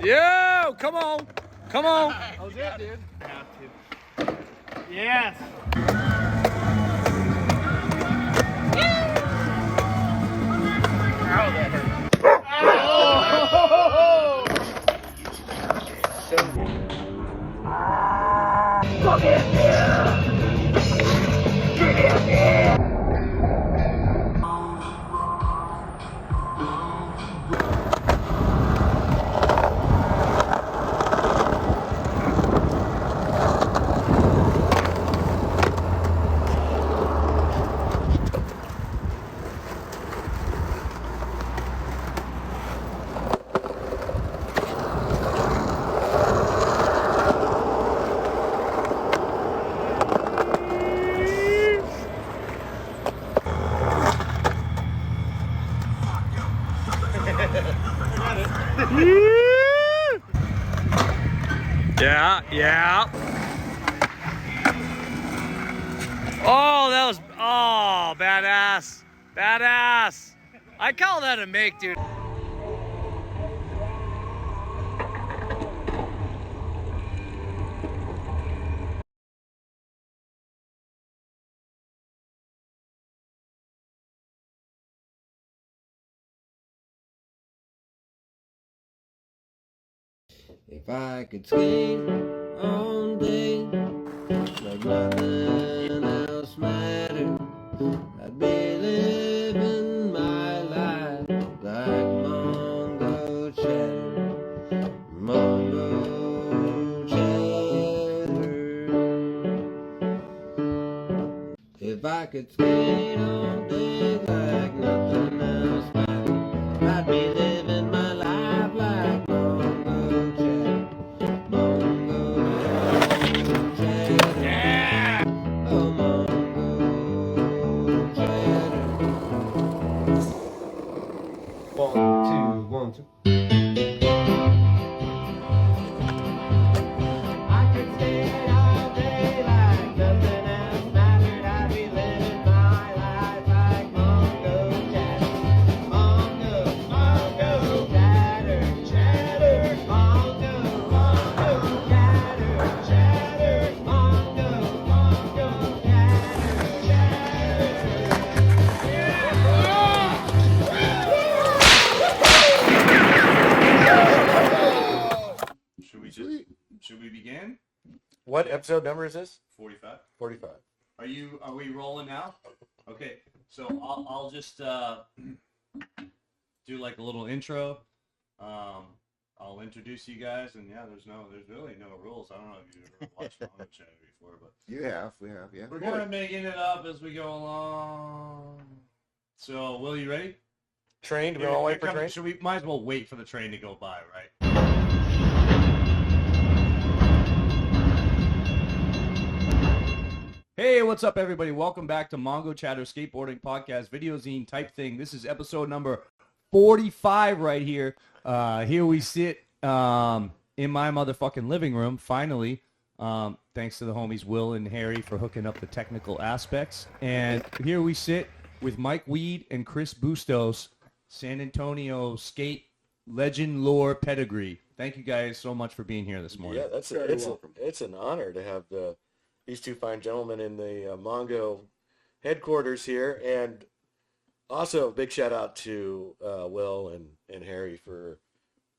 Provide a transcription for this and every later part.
Yo, come on. Come on. That was it, dude. Have to. Yes. Ow, that hurt. Oh! Fuck it! Get in! Yeah. Oh, that was, badass. Badass. I call that a make, dude. If I could skate all day like nothing else mattered, I'd be living my life like Mongochatter, Mongochatter. If I could skate all day like nothing else mattered, I'd be living my life like Mongochatter, Mongochatter. Yeah. Oh, Mongochatter. 1, 2, 1, 2. I could skate all day like nothing else mattered. I'd be living my life like Mongochatter, Mongochatter, chatter, Mongochatter, chatter, Mongochatter, Should we begin? What episode number is this? 45. 45. Are we rolling now? Okay, so I'll just do like a little intro. I'll introduce you guys, and yeah, there's really no rules. I don't know if you've ever watched Mongochatter before, but We have, yeah. we're kind of making it up as we go along. So, Will, you ready? Train? Do we all wait for train? Should we might as well wait for the train to go by, right? Hey, what's up, everybody? Welcome back to Mongochatter Skateboarding Podcast Video Zine type thing. This is episode number 45 right here. Here we sit in my motherfucking living room, finally. Thanks to the homies Will and Harry for hooking up the technical aspects. And here we sit with Mike Weed and Chris Bustos, San Antonio skate legend lore pedigree. Thank you guys so much for being here this morning. Yeah, it's an honor to have these two fine gentlemen in the Mongo headquarters here. And also a big shout out to Will and Harry for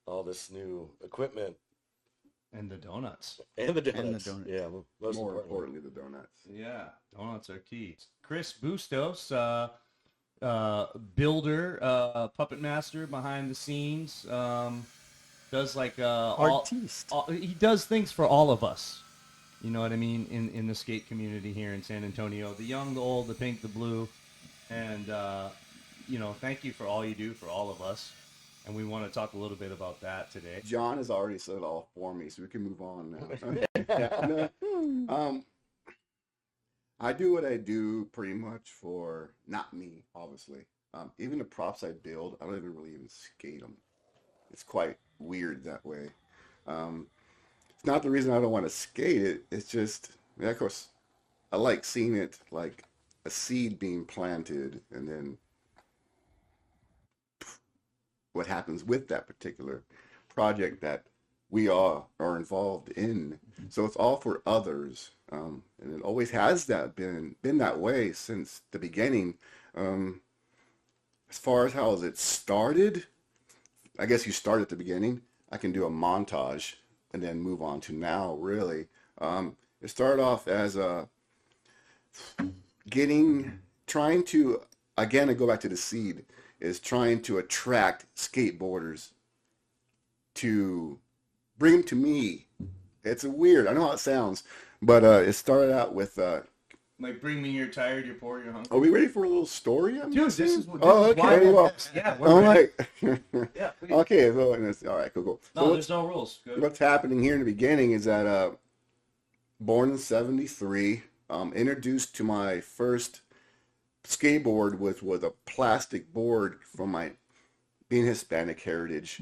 all this new equipment. And the donuts. And the donuts. And the donuts. Yeah, most More importantly. importantly, the donuts. Yeah, donuts are key. Chris Bustos, builder, puppet master behind the scenes, does like Artiste. he does things for all of us. You know what I mean? In the skate community here in San Antonio, the young, the old, the pink, the blue, and thank you for all you do for all of us. And we want to talk a little bit about that today. John has already said it all for me, so we can move on now. I do what I do pretty much for, not me, obviously. Even the props I build, I don't even skate them. It's quite weird that way. It's not the reason I don't want to skate it. It's just, of course, I like seeing it like a seed being planted and then what happens with that particular project that we all are involved in. So it's all for others. And it always has been that way since the beginning. As far as how it started, I guess you start at the beginning. I can do a montage and then move on to now, really. It started off as trying to, again, I go back to the seed, is trying to attract skateboarders to bring them to me. It's weird. I know how it sounds, but it started out with Like, bring me your tired, you're poor, you're hungry. are we ready for a little story? Dude, this is oh, okay. why Well, yeah, all we're ready. right. Yeah, please. Okay. So, all right. Cool. No, So there's no rules. Good. what's happening here in the beginning is that born in '73, introduced to my first skateboard with a plastic board from my being Hispanic heritage.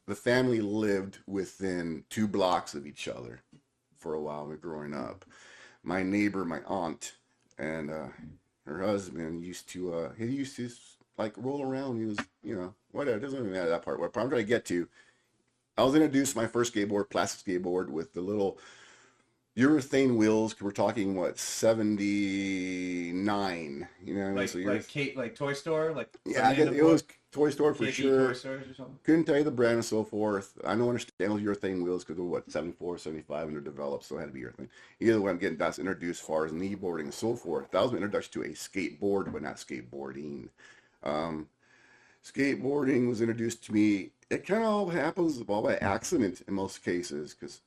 The family lived within 2 blocks of each other for a while growing up. My neighbor, my aunt, and her husband used to like roll around. He was, whatever. It doesn't even matter that part. What I'm trying to get to, I was introduced to my first skateboard, plastic skateboard with the little urethane wheels. We're talking what, 79? Like, so like Toy Store, like yeah, I guess it was Toy Store for KB sure. Toy Stores or something. Couldn't tell you the brand and so forth. I don't understand those urethane wheels because they're what, 74, 75 when they're developed, so it had to be urethane. Either way, I'm getting that's introduced as far as kneeboarding and so forth. That was my introduction to a skateboard, but not skateboarding. Skateboarding was introduced to me. It kind of all happens all by accident in most cases, because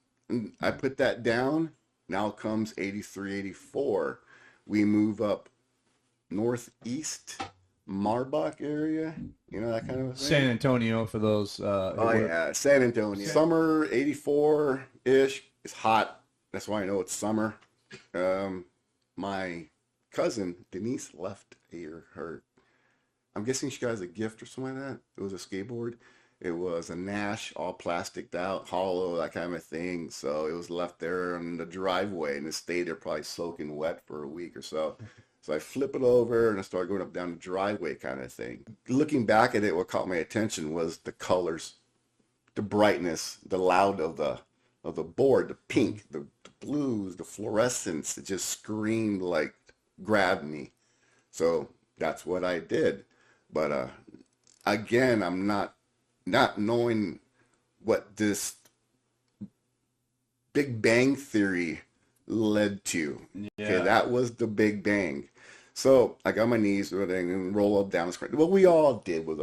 I put that down. Now comes 83, 84. We move up northeast Marbach area, that kind of thing. San Antonio for those. Oh yeah, San Antonio. Summer '84-ish. It's hot. That's why I know it's summer. My cousin Denise left her. I'm guessing she got as a gift or something like that. It was a skateboard. It was a Nash, all plasticed out, hollow, that kind of thing. So it was left there in the driveway, and it stayed there probably soaking wet for a week or so. So I flip it over and I start going up down the driveway kind of thing. Looking back at it, what caught my attention was the colors, the brightness, the loud of the board, the pink, the blues, the fluorescence. It just screamed, like, grabbed me. So that's what I did. But again, I'm not knowing what this Big Bang Theory led to. Yeah. Okay, that was the Big Bang. So I got my knees and roll up down the screen. What we all did with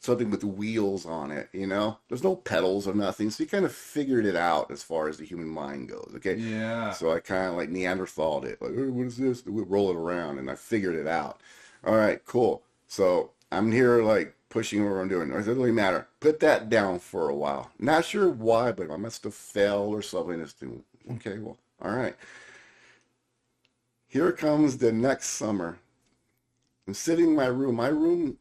something with wheels on it, There's no pedals or nothing, so you kind of figured it out as far as the human mind goes. Okay. Yeah. So I kind of like Neanderthaled it. Like, hey, what is this? We roll it around, and I figured it out. All right, cool. So I'm here like pushing what I'm doing. It doesn't really matter. Put that down for a while. Not sure why, but I must have fell or something. Okay, well, all right. Here comes the next summer. I'm sitting in my room. My room,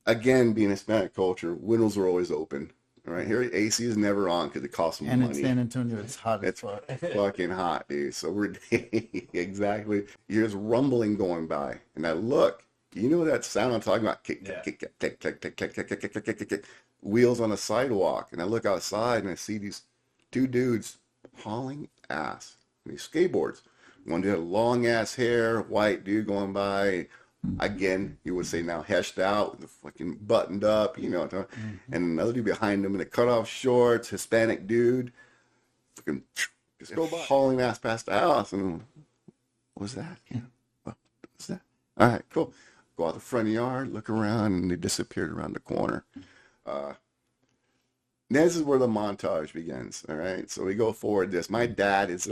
again, being Hispanic culture, windows are always open. All right, here AC is never on because it costs money. And in San Antonio, it's hot as It's fuck. fucking hot, dude. So we're exactly. Here's rumbling going by, and I look. You know that sound I'm talking about? Kick, Yeah. kick, kick, kick, kick, kick, kick, kick, kick, kick, kick, kick, kick. Wheels on a sidewalk, and I look outside and I see these 2 dudes hauling ass. These skateboards. One did a long ass hair, white dude going by. Again, you would say now heshed out, with the fucking buttoned up, and another dude behind him in the cutoff shorts, Hispanic dude, fucking just go by, hauling ass past the house, and what was that? What was that? All right, cool. Go out the front yard, look around, and they disappeared around the corner. This is where the montage begins. All right, so we go forward. My dad is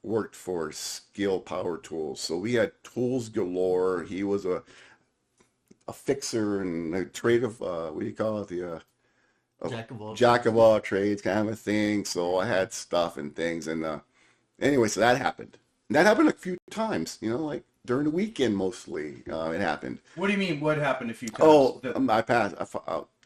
worked for Skill Power Tools, so we had tools galore. He was a fixer and a trade of what do you call it? Jack of all trades kind of a thing. So I had stuff and things, and anyway, so that happened. And that happened a few times. Like during the weekend mostly. It happened. What do you mean? What happened a few times? Oh, I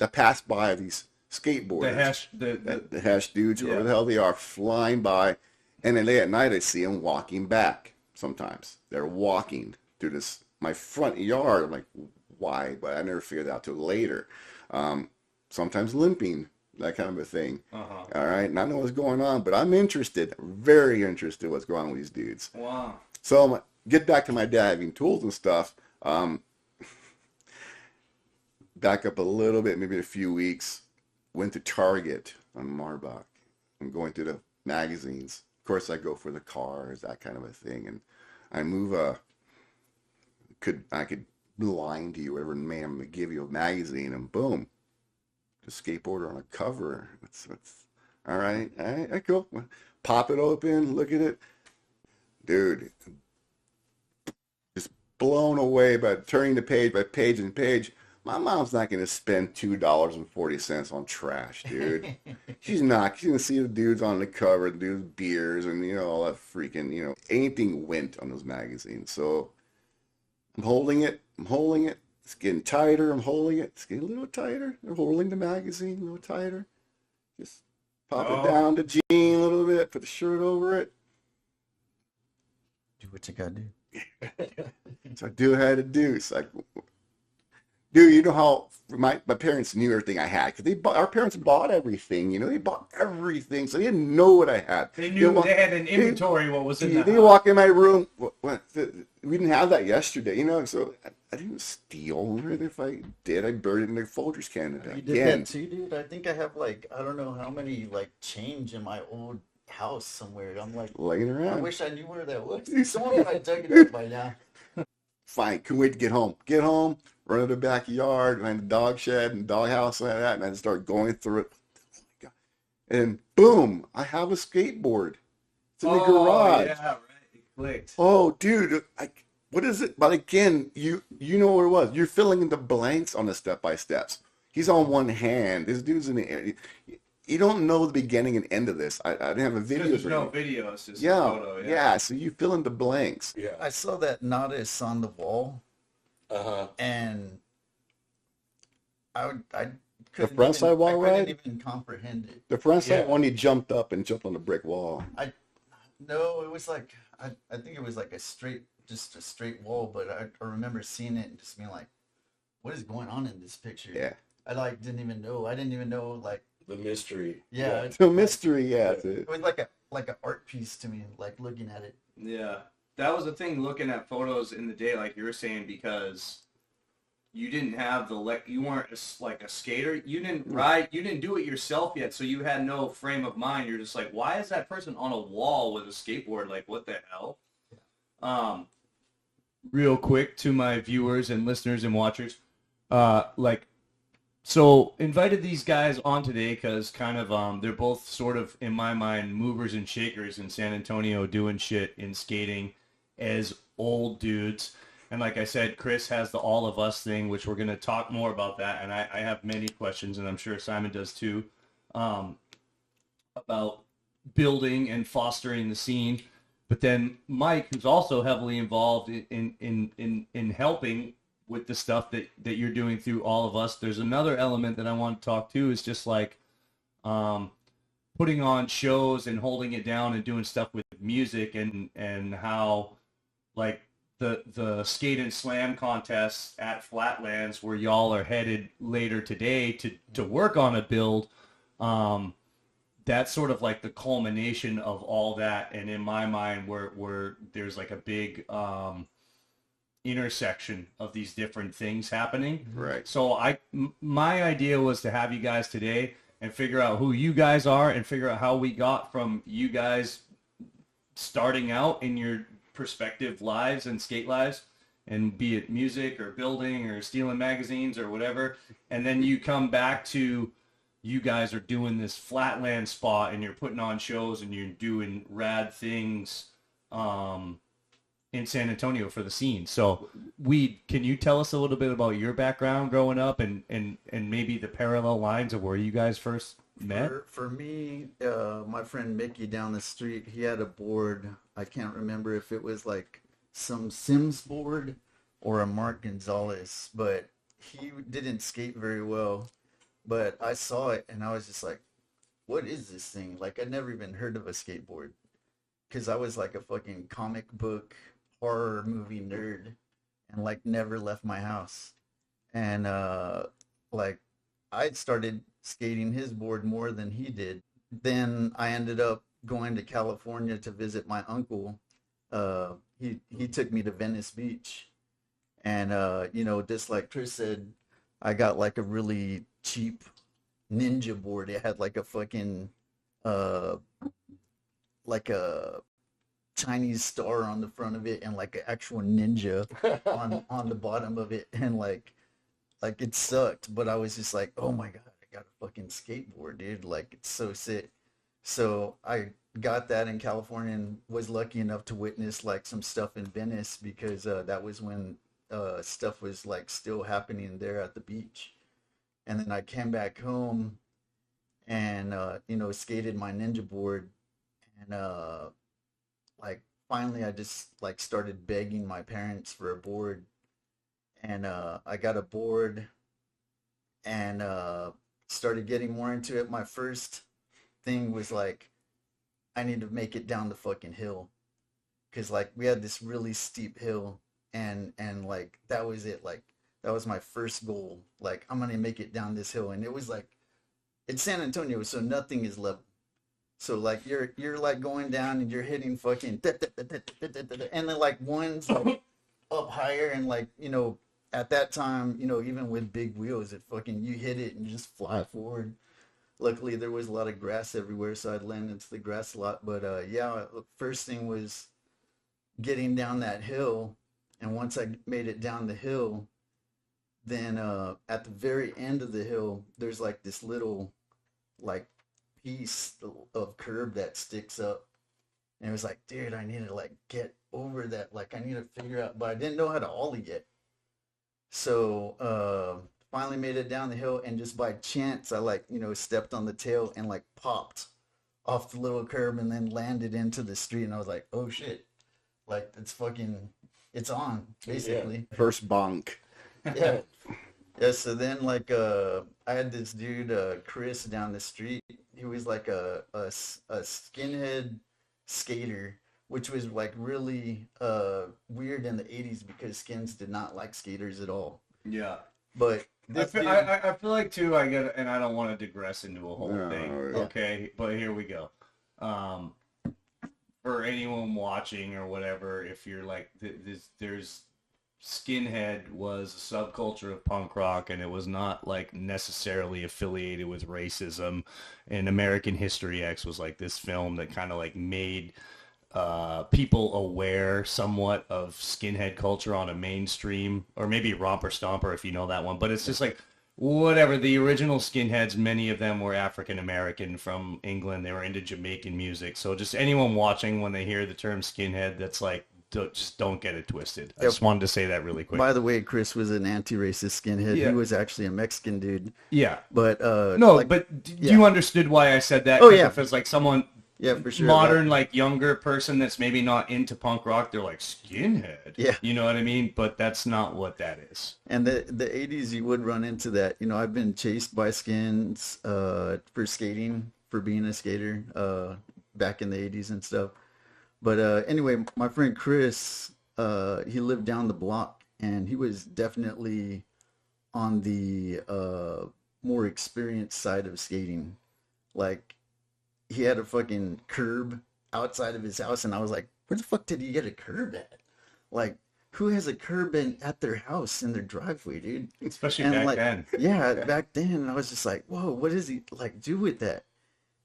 passed by these skateboarders, the hash dudes, whoever the hell they are, flying by, and then late at night I see them walking back. Sometimes they're walking through my front yard. I'm like, why? But I never figured that out till later. Sometimes limping, that kind of a thing. Uh-huh. All right, and I know what's going on, but I'm interested, very interested what's going on with these dudes. Wow. So get back to my dad having tools and stuff. Back up a little bit, maybe a few weeks. Went to Target on Marbach. I'm going through the magazines. Of course, I go for the cars, that kind of a thing, and I move I could line to you, whatever ma'am would give you a magazine, and boom, the skateboarder on a cover. It's all right, cool. Pop it open, look at it, dude. Just blown away by turning the page by page and page. My mom's not going to spend $2.40 on trash, dude. She's not. She's going to see the dudes on the cover, the dudes beers, and, all that freaking, anything went on those magazines. So I'm holding it. It's getting tighter. I'm holding it. It's getting a little tighter. I'm holding the magazine a little tighter. Just pop it down the jean a little bit, put the shirt over it. Do what you got to do. So I do what I had to do. It's like... Dude, you know how my parents knew everything I had because our parents bought everything. They bought everything, so they didn't know what I had. They knew they had an inventory. What was in the house. They walk in my room. We didn't have that yesterday, So I didn't steal. If I did, I buried it in the Folgers can. You did that too, dude. I think I have I don't know how many change in my old house somewhere. I'm laying around. I wish I knew where that was. Someone might have dug it up by now. Fine, couldn't wait to get home. Get home, run to the backyard, and the dog shed and dog house and that, and I start going through it. Oh my God. And boom, I have a skateboard. It's in the garage. Yeah, right. It clicked. Oh, dude, what is it? But again, you know what it was. You're filling in the blanks on the step-by-steps. He's on one hand. This dude's in the air. You don't know the beginning and end of this. I didn't have a video. There's no video. It's just a Yeah, photo. yeah. So you fill in the blanks. Yeah. I saw that notice on the wall, Uh-huh. and I couldn't front side wall I couldn't ride? even comprehend it. The front side Yeah. one, he jumped up and jumped on the brick wall. No, it was I think it was just a straight wall, but I remember seeing it and just being like, what is going on in this picture? Yeah. I didn't even know. I didn't even know The mystery. yeah. It's a mystery, yeah. It was like an art piece to me, looking at it. Yeah, that was the thing. Looking at photos in the day, like you were saying, because you didn't have you weren't like a skater. You didn't ride. You didn't do it yourself yet, so you had no frame of mind. You're just like, why is that person on a wall with a skateboard? Like, what the hell? Real quick to my viewers and listeners and watchers, so invited these guys on today because kind of they're both sort of, in my mind, movers and shakers in San Antonio doing shit in skating as old dudes. And like I said, Chris has the All of Us thing, which we're going to talk more about that. And I have many questions, and I'm sure Simon does too, about building and fostering the scene. But then Mike, who's also heavily involved in helping with the stuff that you're doing through All of Us. There's another element that I want to talk to is just putting on shows and holding it down and doing stuff with music and how the skate and slam contests at Flatlands where y'all are headed later today to work on a build. That's sort of like the culmination of all that. And in my mind where there's a big intersection of these different things happening. Right. So my idea was to have you guys today and figure out who you guys are and figure out how we got from you guys starting out in your prospective lives and skate lives, and be it music or building or stealing magazines or whatever, and then you come back to you guys are doing this Flatland spot and you're putting on shows and you're doing rad things in San Antonio for the scene. So can you tell us a little bit about your background growing up and maybe the parallel lines of where you guys first met? For me, my friend Mickey down the street, he had a board. I can't remember if it was some Sims board or a Mark Gonzalez, but he didn't skate very well. But I saw it and I was just like, what is this thing? I'd never even heard of a skateboard because I was a fucking comic book horror movie nerd and never left my house. And I started skating his board more than he did. Then I ended up going to California to visit my uncle. He took me to Venice Beach, and you know, just like Chris said, I got like a really cheap ninja board. It had like a fucking like a Chinese star on the front of it and like an actual ninja on the bottom of it, and like it sucked, but I was just like, oh my god, I got a fucking skateboard, dude, like it's so sick. So I got that in California and was lucky enough to witness like some stuff in Venice, because that was when stuff was like still happening there at the beach. And then I came back home and you know, skated my ninja board, and like finally I just like started begging my parents for a board, and I got a board, and started getting more into it. My first thing was like, I need to make it down the fucking hill, because like we had this really steep hill, and like that was it. Like that was my first goal. Like, I'm gonna make it down this hill, and it was like, it's San Antonio, so nothing is level. So like you're like going down and you're hitting fucking and then like one's like up higher, and like, you know, at that time, you know, even with big wheels, it fucking, you hit it and you just fly forward. Luckily there was a lot of grass everywhere, so I'd land into the grass a lot. But yeah, first thing was getting down that hill, and once I made it down the hill, then at the very end of the hill, there's like this little like piece of curb that sticks up, and it was like, dude, I need to like get over that, like I need to figure out, but I didn't know how to ollie yet. So finally made it down the hill, and just by chance I like, you know, stepped on the tail and like popped off the little curb and then landed into the street, and I was like, oh shit, like it's fucking, it's on, basically. Yeah. First bonk. Yeah. Yeah, so then like I had this dude Chris down the street. He was like a skinhead skater, which was like really weird in the 80s, because skins did not like skaters at all. Yeah. But I feel like too, I get, and I don't want to digress into a whole No, thing. yeah. Okay, but here we go. For anyone watching or whatever, if you're like, there's skinhead was a subculture of punk rock, and it was not like necessarily affiliated with racism. And American History X was like this film that kind of like made people aware somewhat of skinhead culture on a mainstream, or maybe Romper Stomper if you know that one. But it's just like, whatever, the original skinheads, many of them were African American from England. They were into Jamaican music. So just anyone watching, when they hear the term skinhead, that's like, just don't get it twisted. I just wanted to say that really quick. by the way, Chris was an anti-racist skinhead. Yeah. He was actually a Mexican dude. Yeah. But No, like, but you understood why I said that? Oh, 'Cause yeah. if it's like someone yeah, for sure. modern, like younger person that's maybe not into punk rock, they're like, skinhead. Yeah. You know what I mean? But that's not what that is. And the 80s, you would run into that. You know, I've been chased by skins for skating, for being a skater back in the 80s and stuff. But anyway, my friend Chris, he lived down the block, and he was definitely on the more experienced side of skating. Like, he had a fucking curb outside of his house, and I was like, where the fuck did he get a curb at? Like, who has a curb at their house, in their driveway, dude? Especially And back like, then. yeah, back then, and I was just like, whoa, what does he like do with that?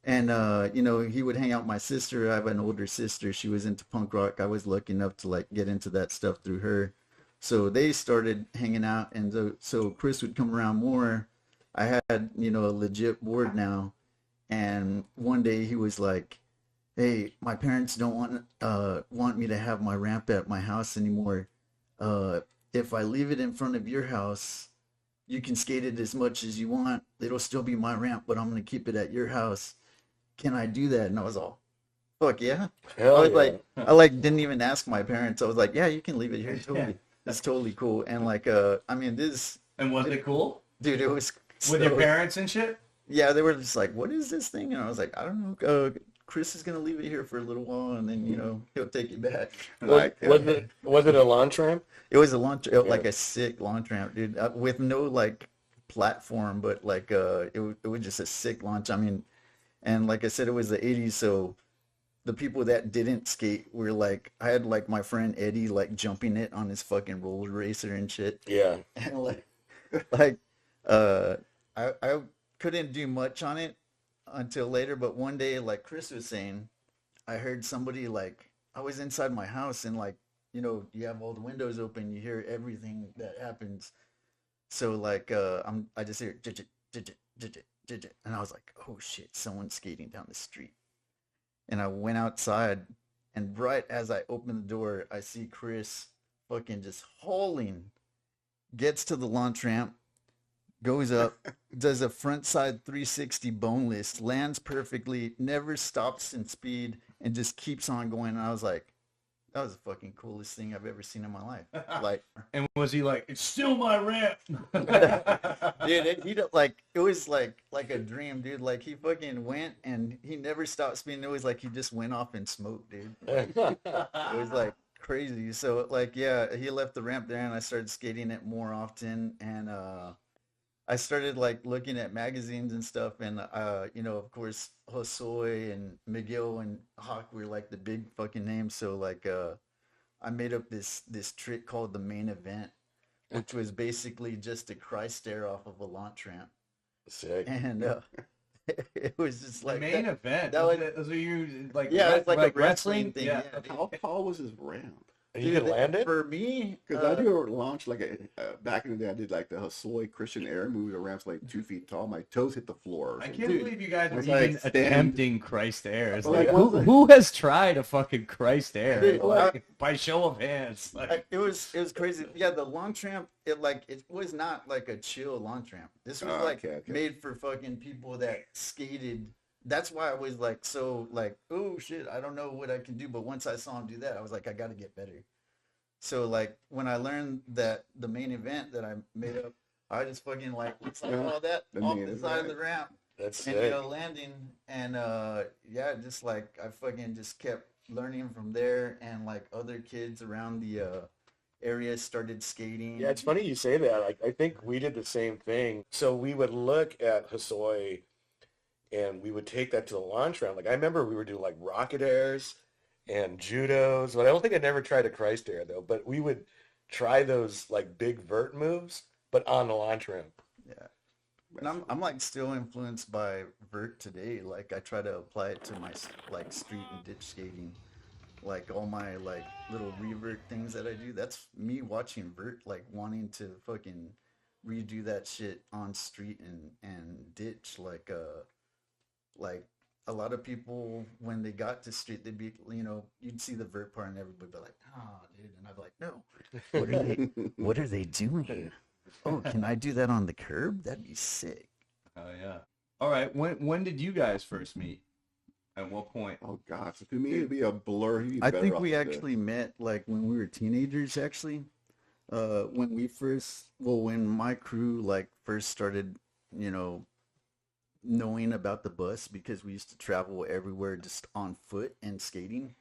And you know, he would hang out with my sister. I have an older sister. She was into punk rock. I was lucky enough to like get into that stuff through her. So they started hanging out, and so Chris would come around more. I had, you know, a legit board now, and one day he was like, "Hey, my parents don't want me to have my ramp at my house anymore. If I leave it in front of your house, you can skate it as much as you want. It'll still be my ramp, but I'm gonna keep it at your house. Can I do that?" And I was all, fuck yeah. Hell I was yeah. like, I like didn't even ask my parents. I was like, yeah, you can leave it here. Totally. It's totally cool. And like, I mean, this, And was it cool? dude, it was With your parents and shit? Yeah, they were just like, what is this thing? And I was like, I don't know. Chris is gonna leave it here for a little while, and then, you know, he'll take it back. Like, Was it a launch ramp? it was a launch, like a sick launch ramp, dude, with no like platform, but like it was just a sick launch. I mean, and like I said, it was the 80s, so the people that didn't skate were like, I had like my friend Eddie like jumping it on his fucking roller racer and shit. Yeah. And like uh I couldn't do much on it until later, but one day, like Chris was saying, I heard somebody, like, I was inside my house and like, you know, you have all the windows open, you hear everything that happens. So like I just hear digit digit digit digit, and I was like, oh shit, someone's skating down the street. And I went outside, and right as I opened the door, I see Chris fucking just hauling, gets to the launch ramp, goes up, does a front side 360 boneless, lands perfectly, never stops in speed, and just keeps on going. And I was like, that was the fucking coolest thing I've ever seen in my life. Like, And was he like, it's still my ramp? dude, he like, it was like a dream, dude. Like, he fucking went and he never stopped speeding. It was like he just went off in smoke, dude. Like, it was like crazy. So like, yeah, he left the ramp there, and I started skating it more often. And I started like looking at magazines and stuff, and you know, of course, Hosoi and Miguel and Hawk were like the big fucking names. So like, I made up this trick called the main event, which was basically just a cry stare off of a launch ramp. Sick. And it was just like Main event. That was, So you like, yeah, it's like a wrestling wrestling thing. Yeah. Yeah, dude. How tall was his ramp? And you can land it? For me, Because I do a launch like back in the day. I did like the Hosoi Christian Air move. The ramp's like 2 feet tall. My toes hit the floor. I So- can't Dude, believe you guys are it's even like stand- attempting Christ air. It's Like, like, what's it? who has tried a fucking Christ air? Dude, Like, by show of hands. Like, it was crazy. Yeah, the launch ramp, it was not like a chill launch ramp. This was Oh, like okay. made for fucking people that skated. That's why I was like so like, oh shit, I don't know what I can do. But once I saw him do that, I was like, I got to get better. So like when I learned that the main event that I made up, I just fucking like all that The off main the side of the event. ramp. That's And sick. landing, and yeah, just like I fucking just kept learning from there, and like other kids around the area started skating. Yeah, it's funny you say that. I think we did the same thing. So we would look at Hosoi and we would take that to the launch round. Like I remember we were doing like rocket airs and judos, but I don't think I never tried a Christ air though. But we would try those like big vert moves, but on the launch ramp. Yeah. And I'm like still influenced by vert today. Like I try to apply it to my like street and ditch skating. Like all my like little revert things that I do, that's me watching vert, like wanting to fucking redo that shit on street and ditch. Like a lot of people when they got to street, they'd be, you know, you'd see the vert part and everybody be like, oh dude, and I'd be like, no, what are they doing? Oh, can I do that on the curb? That'd be sick. oh yeah. All right. When did you guys first meet? At what point? Oh gosh, to me it'd be a blur. He'd be I better think off we with the- actually met like when we were teenagers actually. When my crew like first started, you know, knowing about the bus, because we used to travel everywhere just on foot and skating.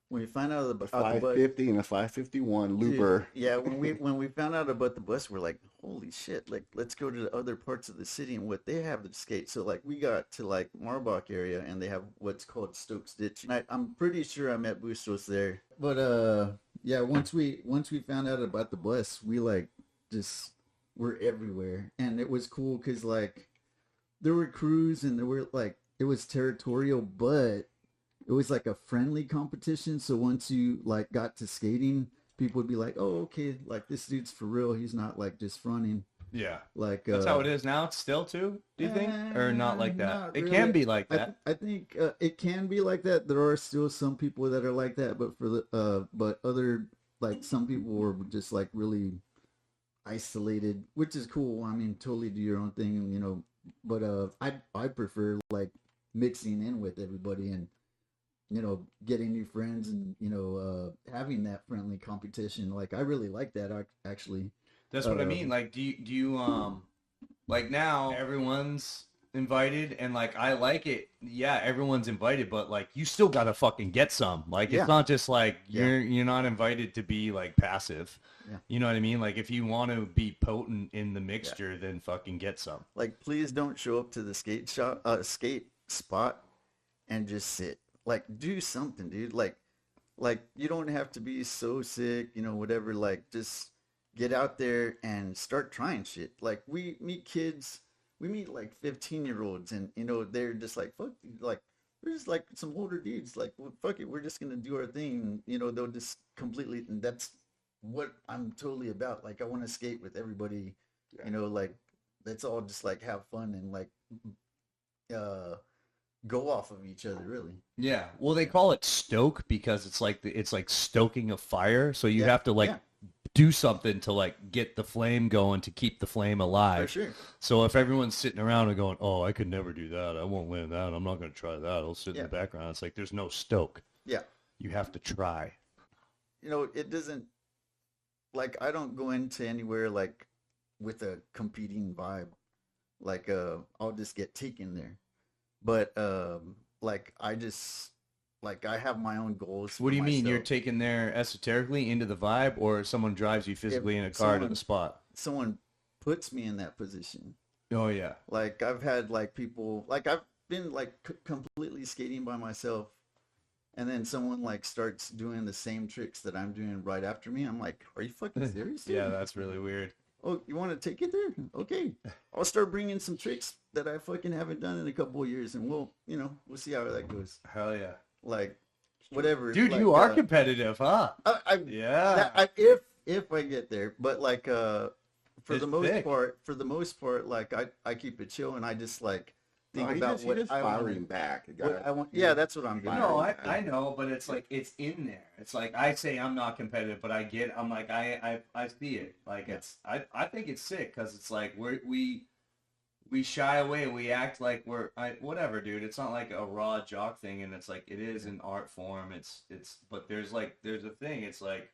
When we found out a about the bus, 550 and a 551 looper. dude, yeah, when we found out about the bus, we're like, holy shit, like let's go to the other parts of the city and what they have to skate. So like we got to like Marbach area and they have what's called Stokes Ditch. And I'm pretty sure I met Bustos there. But yeah, once we found out about the bus, we like just were everywhere. And it was cool because like there were crews and there were like, it was territorial, but it was like a friendly competition. So once you like got to skating, people would be like, oh, okay, like this dude's for real. He's not like just fronting. Yeah. Like That's how it is now still too, do you think? Or not like that? Not It really. can be like that. I think it can be like that. There are still some people that are like that, but for the but other, like some people were just like really isolated, which is cool. I mean, totally do your own thing, you know. But I prefer like mixing in with everybody and, you know, getting new friends and, you know, having that friendly competition. Like I really like that actually. That's what I mean. Like, do you like now everyone's invited, and like I like it. Yeah, everyone's invited, but like you still gotta fucking get some. Like Yeah. it's not just like Yeah. you're not invited to be like passive. Yeah. You know what I mean? Like if you want to be potent in the mixture, then fucking get some. Like, please don't show up to the skate spot and just sit. Like, do something, dude. Like you don't have to be so sick, you know, whatever. Like, just get out there and start trying shit. Like, we meet kids, we meet like 15-year-olds, and you know, they're just like, fuck, like we're just like some older dudes. Like, well, fuck it, we're just gonna do our thing. And, you know, they'll just completely, and that's what I'm totally about. Like, I want to skate with everybody. You know, like, let's all just like have fun and like go off of each other, really. Yeah. Well, they call it stoke because it's like stoking a fire. So you have to like do something to like get the flame going to keep the flame alive. For sure. So if everyone's sitting around and going, "Oh, I could never do that. I won't land that. I'm not going to try that. I'll sit in the background." It's like there's no stoke. Yeah. You have to try. You know, it doesn't, like, I don't go into anywhere like with a competing vibe. Like, I'll just get taken there. But like, I just, like, I have my own goals. What do you mean? You're myself. taking there esoterically into the vibe, or someone drives you physically in a car to the spot? Someone puts me in that position. Oh yeah. Like, I've had like people, like, I've been like completely skating by myself, and then someone like starts doing the same tricks that I'm doing right after me. I'm like, are you fucking serious, dude? Yeah, that's really weird. Oh, you want to take it there? Okay. I'll start bringing some tricks that I fucking haven't done in a couple of years, and we'll see how that goes. Hell yeah. Like, whatever. Dude, like, you are competitive, huh? Yeah. If I get there, but like, for It's the most thick. part, like, I keep it chill, and I just like think No, about what I firing want. back. What I want. Yeah, that's what I'm doing. No, I know, but it's like it's in there. It's like I say I'm not competitive, but I'm like I see it. Like it's I think it's sick because it's like we shy away. We act like whatever, dude. It's not like a raw jock thing, and it's like it is an art form. It's but there's a thing. It's like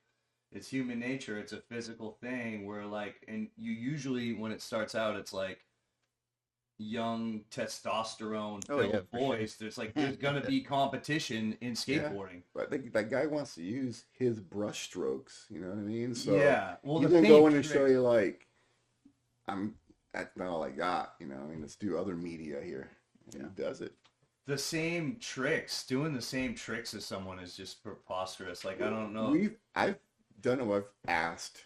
it's human nature. It's a physical thing where like, and you usually when it starts out, it's like young testosterone filled boys. Sure. There's gonna be competition in skateboarding. But I think that guy wants to use his brush strokes, you know what I mean? So yeah, well, he's gonna go in and show you like, that's not all I got, you know. I mean, let's do other media here. And he does it. The same tricks, doing the same tricks as someone is just preposterous. Like I don't know. I've done what I've asked.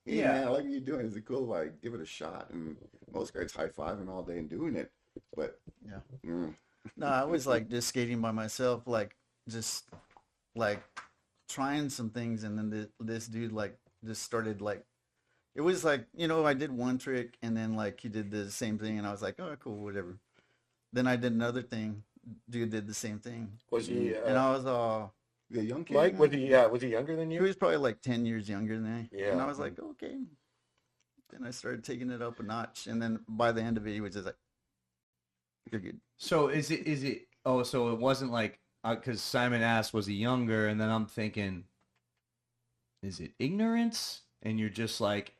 Hey, Yeah. man, I like what you're doing. Is it cool if I give it a shot? And most guys high-fiving all day and doing it. But, No, I was like just skating by myself, like just like trying some things, and then this dude like just started like, it was like, you know, I did one trick, and then like he did the same thing, and I was like, oh, cool, whatever. Then I did another thing, dude did the same thing, Was he? and I was all. The young kid. Mike, was he younger than He you? was probably like 10 years younger than me. Yeah. And I was like, okay. Then I started taking it up a notch. And then by the end of it, he was just like, you're good. So is it? Oh, so it wasn't like because Simon asked, was he younger? And then I'm thinking, is it ignorance? And you're just like,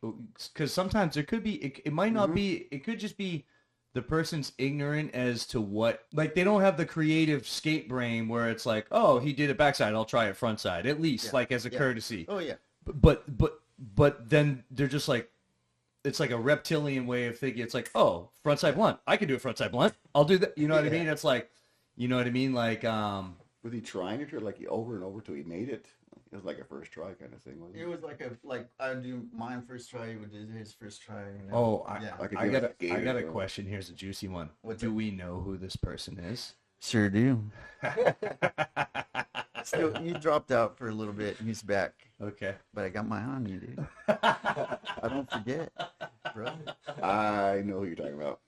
because sometimes there could be, it might not be, it could just be the person's ignorant as to what, like they don't have the creative skate brain where it's like, oh, he did it backside, I'll try it front side, at least like as a courtesy. Oh, yeah. But then they're just like, it's like a reptilian way of thinking. It's like, oh, frontside blunt. I can do a frontside blunt. I'll do that. You know what I mean? It's like, you know what I mean? Like, Was he trying it or like over and over till he made it? It was like a first try kind of thing, wasn't It was like I do mine first try, he would do his first try. You know? oh, yeah. I got a question. Here's a juicy one. What's do it? we know who this person is? Sure do. Still, you dropped out for a little bit, and he's back. Okay. But I got my eye on you, dude. I don't forget, bro. I know who you're talking about.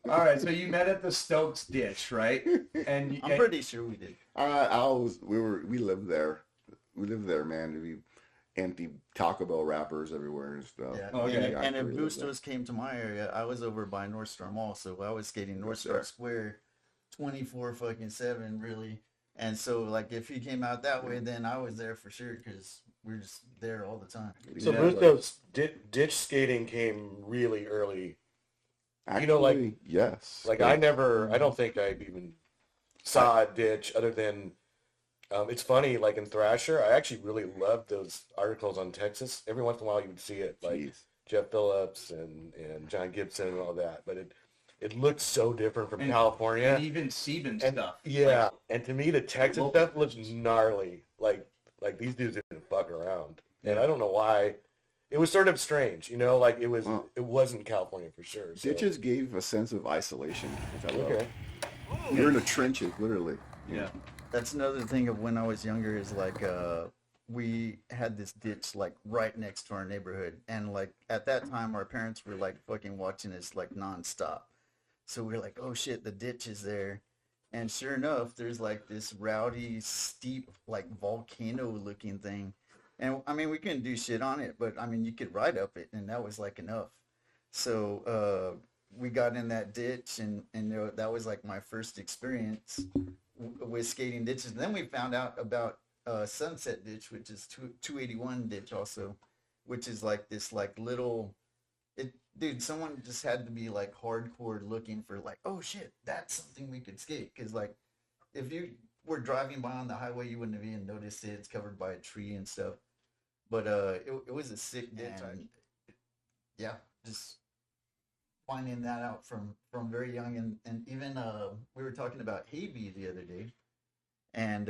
All right. So you met at the Stokes ditch, right? And I'm pretty sure we did. We lived there. We lived there, man. We empty Taco Bell wrappers everywhere and stuff. Yeah. Okay. And if Bustos came to my area, I was over by North Star Mall, so I was skating North Star Square 24/7, really. And so, like, if he came out that way, then I was there for sure because we're just there all the time. So Bustos ditch skating came really early Actually, yes. like I don't think I even saw a ditch other than, it's funny, like in Thrasher, I actually really loved those articles on Texas. Every once in a while you would see it, like Jeez. Jeff Phillips and John Gibson and all that, but it looked so different from California. And even Sebin And stuff. yeah, and to me the Texas stuff looks gnarly. Like these dudes didn't fuck around. And I don't know why. It was sort of strange, you know, like it wasn't California for sure. So. Ditches gave a sense of isolation, which I love. Okay. You're in the trenches, literally. Yeah. That's another thing of when I was younger is like we had this ditch like right next to our neighborhood, and like at that time our parents were like fucking watching us like nonstop. So we were like, oh shit, the ditch is there. And sure enough, there's like this rowdy, steep, like volcano looking thing. And I mean, we couldn't do shit on it, but I mean, you could ride up it, and that was like enough. So we got in that ditch, and you know, that was like my first experience with skating ditches. And then we found out about Sunset Ditch, which is 281 ditch also, which is like this like little, dude, someone just had to be like hardcore looking for like, oh shit, that's something we could skate. Because like if you were driving by on the highway, you wouldn't have even noticed it. It's covered by a tree and stuff. But it was a sick ditch. And, yeah, just finding that out from very young. And even we were talking about Haybee the other day. And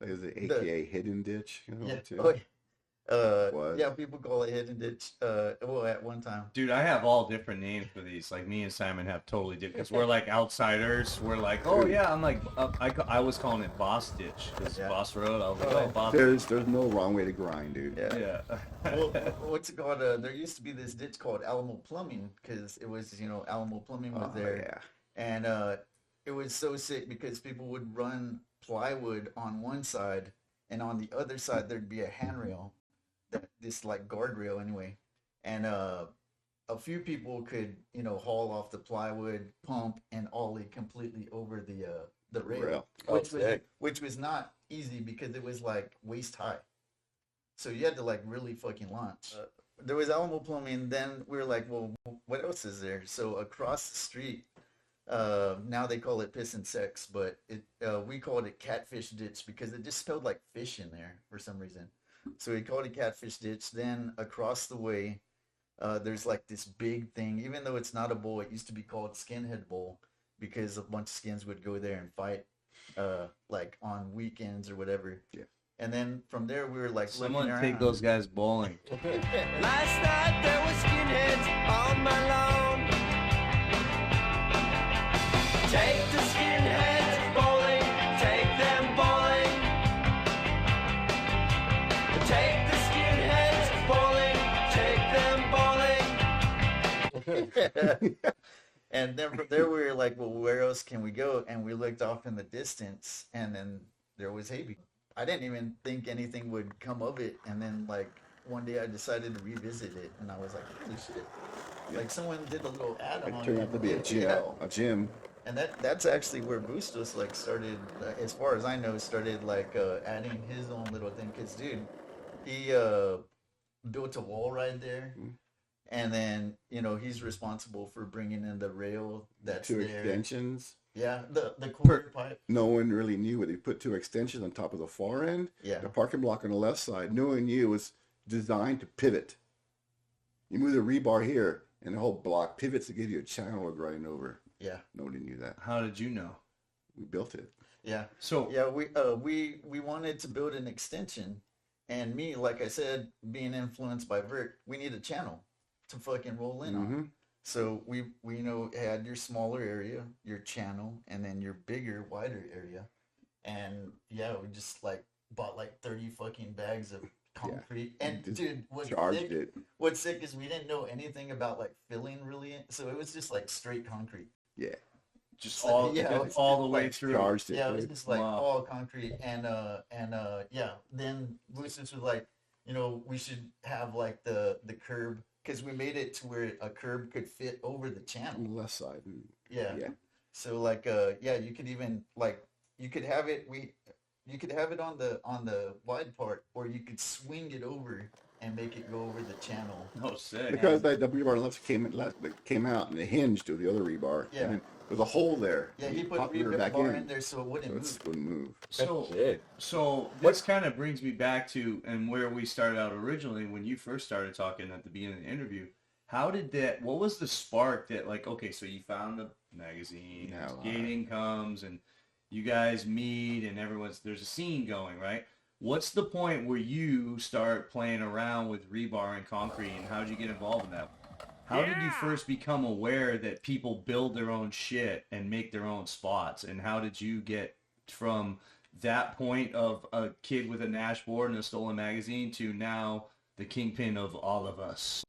Is it AKA hidden ditch? You know, yeah, too? oh, What? yeah, people call it hidden ditch. Well, at one time. Dude, I have all different names for these. Like me and Simon have totally different. Because we're like outsiders. We're like, oh yeah, I'm like, I was calling it Boss Ditch. Because Yeah. Boss Road, I was like, oh, Boss. There's no wrong way to grind, dude. Yeah. Yeah. Well, what's it called? There used to be this ditch called Alamo Plumbing because it was, you know, Alamo Plumbing was Oh, there. And it was so sick because people would run plywood on one side, and on the other side there'd be a handrail, this like guardrail anyway. And a few people could, you know, haul off the plywood, pump, and ollie completely over the rail, which was not easy because it was like waist high. So you had to like really fucking launch. There was Alamo Plumbing. Then we were like, well, what else is there? So across the street, now they call it Piss and Sex, but we called it Catfish Ditch because it just smelled like fish in there for some reason. So we called it Catfish Ditch. Then across the way, there's like this big thing. Even though it's not a bowl, it used to be called Skinhead Bowl because a bunch of skins would go there and fight, like on weekends or whatever. Yeah. And then from there, we were like Someone looking take around. those guys bowling. Last night there were skinheads on my lawn. Take the skinheads bowling, take them bowling. Take the skinheads bowling, take them bowling. And then from there, we were like, well, where else can we go? And we looked off in the distance, and then there was Haybee. I didn't even think anything would come of it. And then, like, one day I decided to revisit it, and I was like, holy shit. Like, someone did a little ad on It it. turned out to be a gym. Yeah. A gym. And that's actually where Bustos, like, started, as far as I know, started, like, adding his own little thing. Because, dude, he built a wall right there. Mm-hmm. And then, you know, he's responsible for bringing in the rail that's Two there. extensions. Yeah, the quarter pipe. No one really knew what they put two extensions on top of the far end. Yeah. The parking block on the left side, no one knew it was designed to pivot. You move the rebar here, and the whole block pivots to give you a channel to grind over. Yeah. Nobody knew that. How did you know? We built it. Yeah. So Yeah, we wanted to build an extension, and me, like I said, being influenced by Vert, we need a channel to fucking roll in on. So we you know had your smaller area, your channel, and then your bigger, wider area, and yeah, we just like bought like 30 fucking bags of concrete. And Just dude, charged it. what's sick is we didn't know anything about like filling really, so it was just like straight concrete. Yeah. just So, all yeah, it's all the way like through. Charged it. Yeah, it was dude. just like Wow. all concrete, and yeah. Then Lucas was like, you know, we should have like the curb, because we made it to where a curb could fit over the On channel. the left side. Yeah. Yeah. So like yeah, you could even like you could have it on the wide part, or you could swing it over and make it go over the channel. Oh, sick. Because the rebar left came out and it hinged to the other rebar. Yeah. And then there's a hole there. Yeah, he You put pop the rebar back in there so it wouldn't so move. it wouldn't move. So this kind of brings me back to and where we started out originally when you first started talking at the beginning of the interview. How did that? What was the spark that like? Okay, so you found the magazine, skating comes, and you guys meet, and there's a scene going, right? What's the point where you start playing around with rebar and concrete, and how did you get involved in that? How did you first become aware that people build their own shit and make their own spots, and how did you get from that point of a kid with a Nash board and a stolen magazine to now the kingpin of all of us?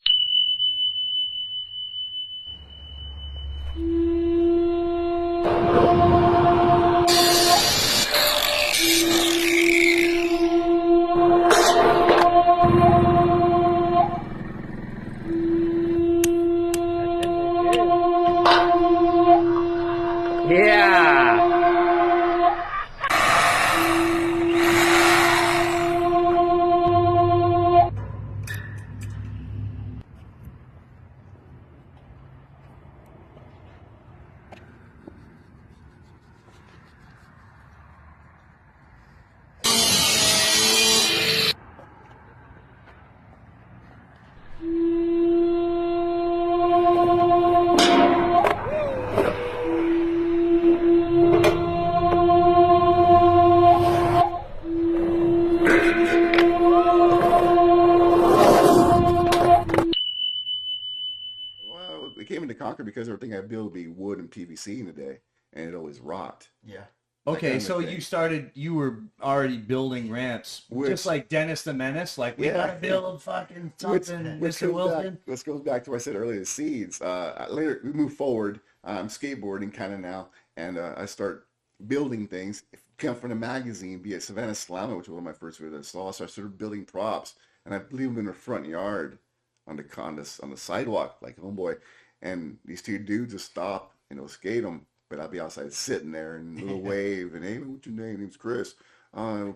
Well, we came into Concord because everything I built would be wood and PVC in the day, and it always rot. Yeah. Okay, kind so of thing. you were already building ramps, just like Dennis the Menace, like we gotta build fucking something, Mr. Wilson. This goes back to what I said earlier, the seeds. Later, we move forward. I'm skateboarding kind of now, and I start building things. Come from a magazine, be it Savannah Slammer, which was one of my first videos I saw. So I started building props, and I leave them in the front yard on the sidewalk, like homeboy. And these two dudes will stop and they'll skate them, but I'll be outside sitting there and a little wave and, hey, what's your name? Name's Chris.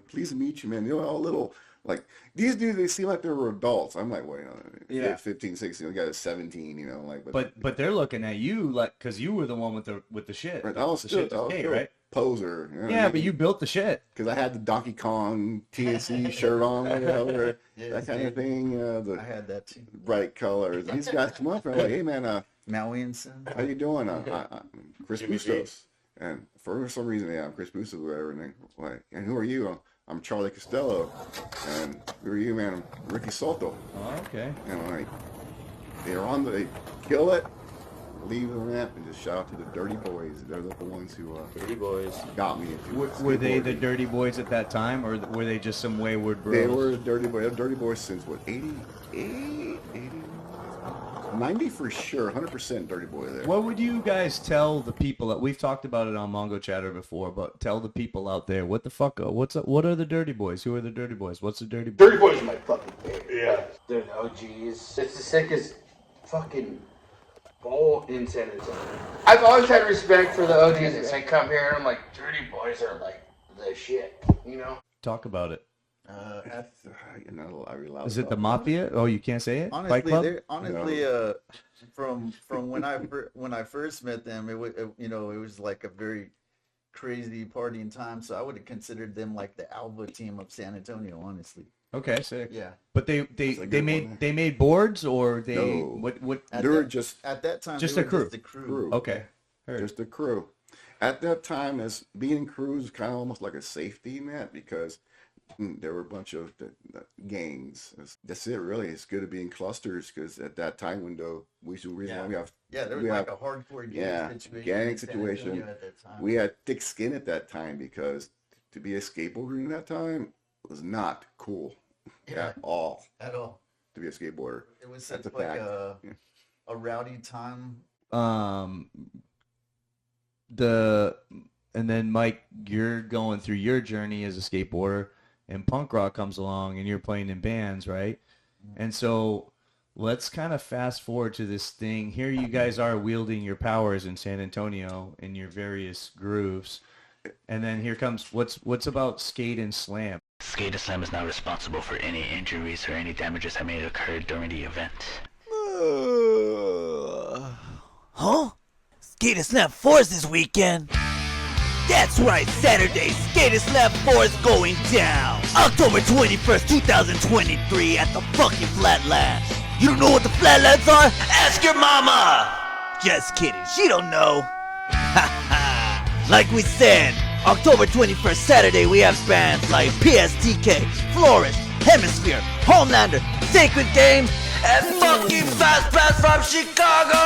Pleased to meet you, man. You know, all little, like, these dudes, they seem like they were adults. I'm like, wait, 15, 16, the guy is 17, you know, like. But they're looking at you like, because you were the one with the shit. Right, I was still right? Poser. You know yeah, but you built the shit. because I had the Donkey Kong TNC shirt on, whatever, that kind of thing. The I had that too. bright colors. These guys come up and I'm like, hey man, Maui and Son. how you doing? Chris Bustos. And for some reason, yeah, I'm Chris Bustos, whatever. And they, like, and who are you? I'm Charlie Costello. And who are you, man? I'm Ricky Soto. Oh, okay. And I'm like, they kill it, leave the ramp, and just shout out to the Dirty Boys. They're the ones who Dirty Boys. got me into Were they the skateboarding. dirty boys at that time, or were they just some wayward bros? They were Dirty Boys. Dirty Boys since what, 88, 80, 90 for sure, 100% Dirty Boy there. What would you guys tell the people that we've talked about it on Mongochatter before, but tell the people out there what the fuck? What are the dirty boys? Who are the dirty boys? What's the dirty boy? Dirty Boys are my fucking favorite. Yeah. They're the OGs. It's the sickest fucking bowl in San Antonio. I've always had respect for the OGs that say come here, and I'm like, Dirty Boys are like the shit, you know? Talk about it. You know, I realized Is it the Mafia? Oh, you can't say it? Fight Club? From when I first met them, it was like a very crazy partying time. So I would have considered them like the Alva team of San Antonio, honestly. Okay, sick. Yeah. But they made boards, or they No. what? They were just At that time, Just they a were crew. Just a crew. Okay. Heard. just a crew. At that time, as being in crews, kind of almost like a safety net because there were a bunch of the gangs. That's it, really. It's good to be in clusters because at that time window, we have Yeah, there was we like have- a hardcore gang yeah, situation. gang in San Antonio situation. At that time. we had thick skin at that time because to be a skateboarder in that time was not cool Yeah. at all. At all. To be a skateboarder, It was That's such a like fact. a Yeah. a rowdy time. And then Mike, you're going through your journey as a skateboarder, and punk rock comes along, and you're playing in bands, right? And so let's kind of fast forward to this thing. Here you guys are wielding your powers in San Antonio in your various grooves, and then here comes what's about skate and slam. SKATESLAM is not responsible for any injuries or any damages that may have occurred during the event. Huh? SKATESLAM 4 is this weekend? That's right, Saturday, SKATESLAM 4 is going down. October 21st, 2023 at the fucking Flatlands. You don't know what the Flatlands are? Ask your mama! Just kidding, she don't know. Like we said, October 21st, Saturday, we have bands like PSTK, Flourish, Hemisphere, Homelander, Sacred Games, and fucking Fast Pass from Chicago!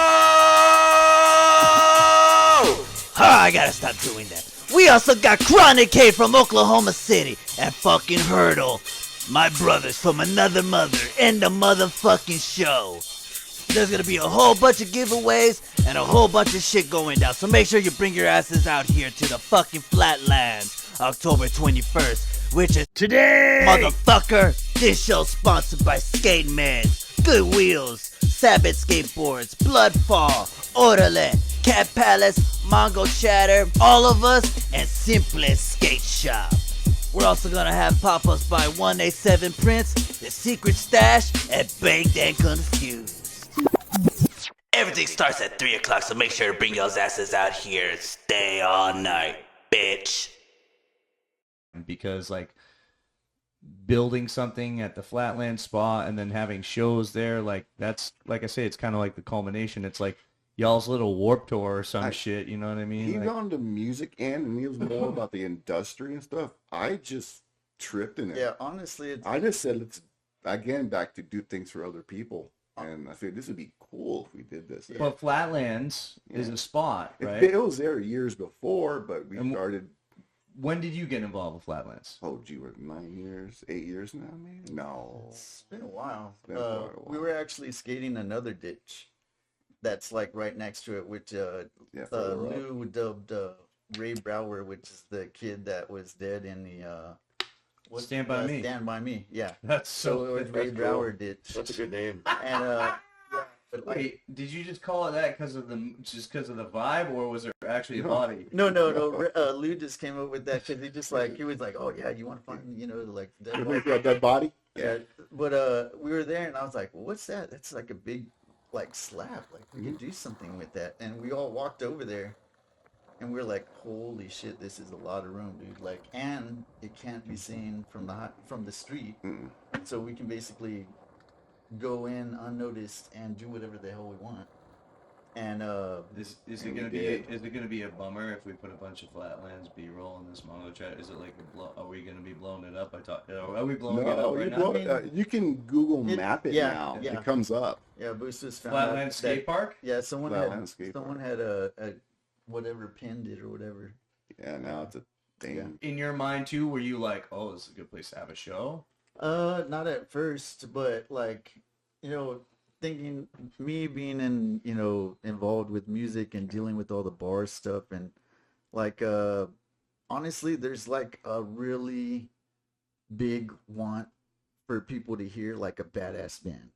I gotta stop doing that. We also got Chronic K from Oklahoma City and fucking Hurdle, my brothers from another mother, in the motherfucking show. There's gonna be a whole bunch of giveaways and a whole bunch of shit going down, so make sure you bring your asses out here to the fucking Flatlands, October 21st, which is today, motherfucker. This show's sponsored by Skate Meds, Good Wheels, Sabbath Skateboards, Bloodfall, Orale, Cat Palace, Mongochatter, All of Us, and Simplest Skate Shop. We're also gonna have pop-ups by 187 Prince, The Secret Stash, and Baked and Confused. Everything starts at 3 o'clock, so make sure to bring y'all's asses out here and stay all night, bitch. Because like building something at the Flatland spot and then having shows there, like that's, like I say, it's kind of like the culmination. It's like y'all's little Warp Tour or some shit, you know what I mean? He Like, got into music and he was more about the industry and stuff. I just tripped in it. Yeah, honestly, it's, I just said, let's, again, back to do things for other people. And I figured this would be cool if we did this. well, Flatlands is a spot, right? It was there years before, but we started. When did you get involved with Flatlands? Oh, gee, we're 9 years, 8 years now, maybe? No. it's been a while. It's been quite a while. We were actually skating another ditch that's like right next to it, which Lou dubbed Ray Brower, which is the kid that was dead in the Stand By Me. Stand By Me, yeah. That's So it was Ray Brower ditch. That's a good name. And but like, Wait, did you just call it that because of the vibe, or was there actually a body? no. Lou just came up with that because he was like, oh yeah, you want to find like dead body? Yeah, dead body? Yeah. But we were there and I was like, well, what's that? That's like a big like slab. Like we could do something with that. And we all walked over there and we were like, holy shit, this is a lot of room, dude. Like, and it can't be seen from the street. So we can basically go in unnoticed and do whatever the hell we want. And Is it gonna be a bummer if we put a bunch of Flatlands B-roll in this Mongochatter? Is it like are we gonna be blowing it up? Are we blowing it up right now? You can Google map it now. Yeah. It comes up. Yeah, Bustos found Flatland out Skate Park? Yeah, someone Skate had a whatever pinned it or whatever. Yeah, now it's a thing. In your mind too, were you like, oh, this is a good place to have a show? Not at first, but like, thinking me being involved with music and dealing with all the bar stuff and like, honestly, there's like a really big want for people to hear like a badass band.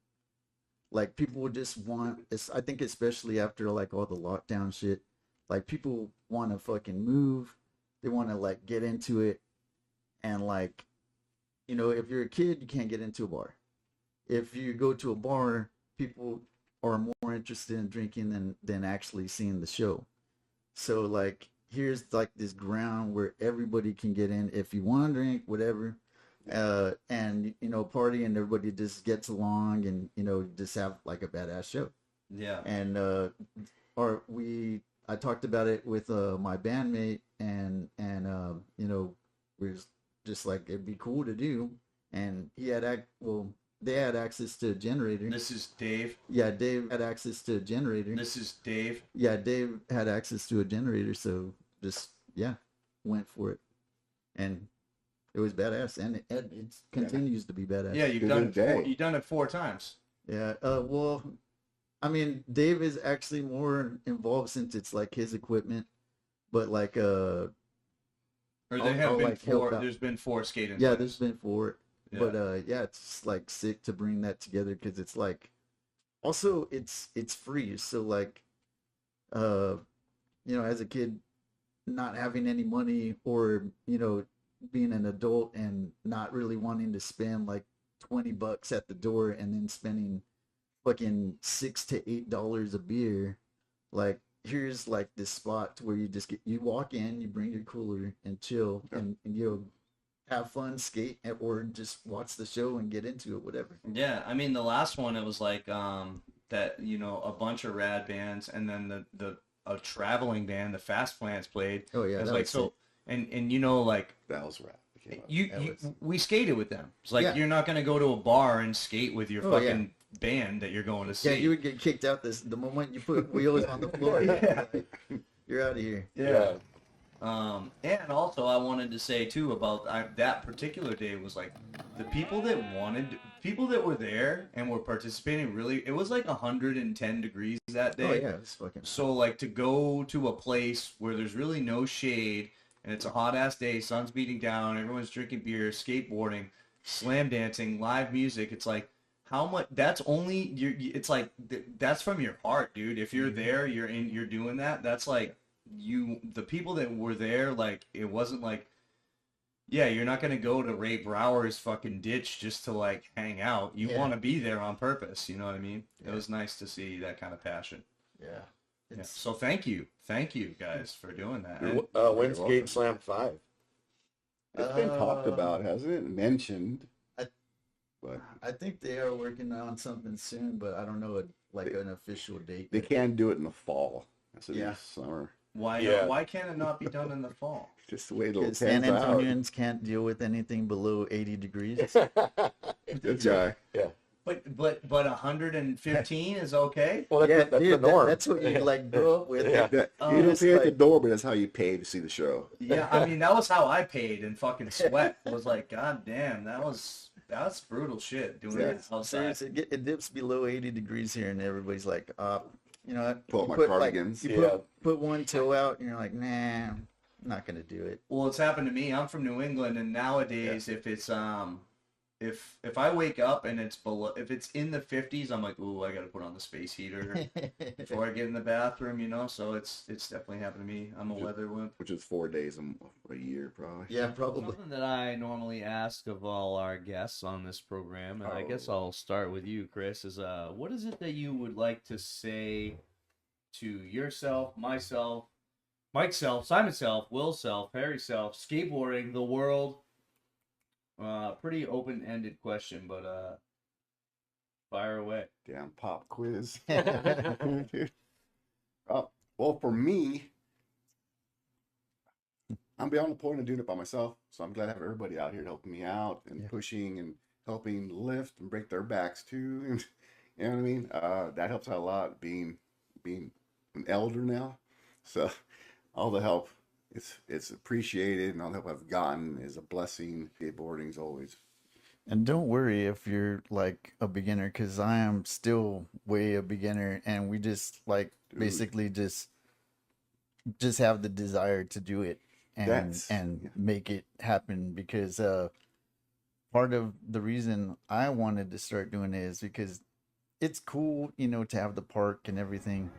Like people would just want, I think especially after like all the lockdown shit, like people want to fucking move. They want to like get into it. And like, if you're a kid, you can't get into a bar. If you go to a bar, people are more interested in drinking than actually seeing the show. So like, here's like this ground where everybody can get in if you want to drink, whatever. And party and everybody just gets along and just have like a badass show. Yeah. And I talked about it with my bandmate and we're just like, it'd be cool to do. And he had they had access to a generator. This is Dave. Yeah, Dave had access to a generator. This is Dave. Yeah, Dave had access to a generator, so just went for it. And it was badass, and it continues to be badass. Yeah, you've done it 4 times. Yeah. Well, I mean, Dave is actually more involved since it's like his equipment, but like Or there's been 4 skating. Yeah, times. there's been 4. Yeah. But it's like sick to bring that together because it's like, also it's free. So like, as a kid, not having any money or being an adult and not really wanting to spend like $20 at the door and then spending fucking $6 to $8 a beer. Like, here's like this spot where you walk in, you bring your cooler and chill, and you have fun, skate, or just watch the show and get into it, whatever. Yeah, I mean the last one, it was like that, you know, a bunch of rad bands, and then a traveling band, the Fast Plants played. Oh yeah, It was that like was so, and you know, like That was rad. we skated with them. It's like, Yeah. you're not gonna go to a bar and skate with your Oh, yeah. fucking band that you're going to see. Yeah, you would get kicked out the moment you put wheels on the floor. Yeah. Like, you're out of here. Yeah. And also I wanted to say too about that particular day was like the people that were there and were participating, really, it was like 110 degrees that day. Oh yeah, it's fucking. So like to go to a place where there's really no shade and it's a hot ass day, sun's beating down, everyone's drinking beer, skateboarding, slam dancing, live music, it's like how much that's only it's like that's from your heart, dude. If you're there, you're doing that. That's like the people that were there, like it wasn't like, yeah, you're not gonna go to Ray Brower's fucking ditch just to like hang out. You want to be there on purpose. You know what I mean? It was nice to see that kind of passion. Yeah. So thank you guys for doing that. And When's Skate Slam 5? It's been talked about, hasn't it? Mentioned. But I think they are working on something soon, but I don't know an official date. They can do it in the fall. That's this summer. Why can't it not be done in the fall? Just the way it'll Because San pans out. Antonians can't deal with anything below 80 degrees. Good guy. Yeah. But 115 is okay? Well, that's the norm. That's what you like grow up with. Yeah. You don't pay at the door, but that's how you pay to see the show. Yeah, I mean that was how I paid and fucking sweat. It was like, god damn, that's brutal shit doing it outside. Seriously, it dips below 80 degrees here, and everybody's like, you know what? Pull up You my put, like, cardigans. you put one toe out, and you're like, nah, I'm not gonna do it. Well, it's happened to me. I'm from New England, and nowadays, if it's if I wake up and it's below, if it's in the 50s, I'm like, ooh, I gotta put on the space heater before I get in the bathroom, you know. So it's definitely happened to me. I'm a weather wimp. Which is 4 days a year, probably. Yeah, probably. Something that I normally ask of all our guests on this program, and I guess I'll start with you, Chris, is what is it that you would like to say to yourself, myself, Mike's self, Simon's self, Will's self, Harry's self, skateboarding, the world? Pretty open-ended question, but fire away. Damn pop quiz. Well, for me, I'm beyond the point of doing it by myself, so I'm glad to have everybody out here helping me out and pushing and helping lift and break their backs too. And you know what I mean? That helps out a lot. Being an elder now, so all the help. It's appreciated, and all the help I've gotten is a blessing. Skateboarding's always. And don't worry if you're like a beginner, because I am still way a beginner, and we just like basically just have the desire to do it and make it happen. Because part of the reason I wanted to start doing it is because it's cool, you know, to have the park and everything.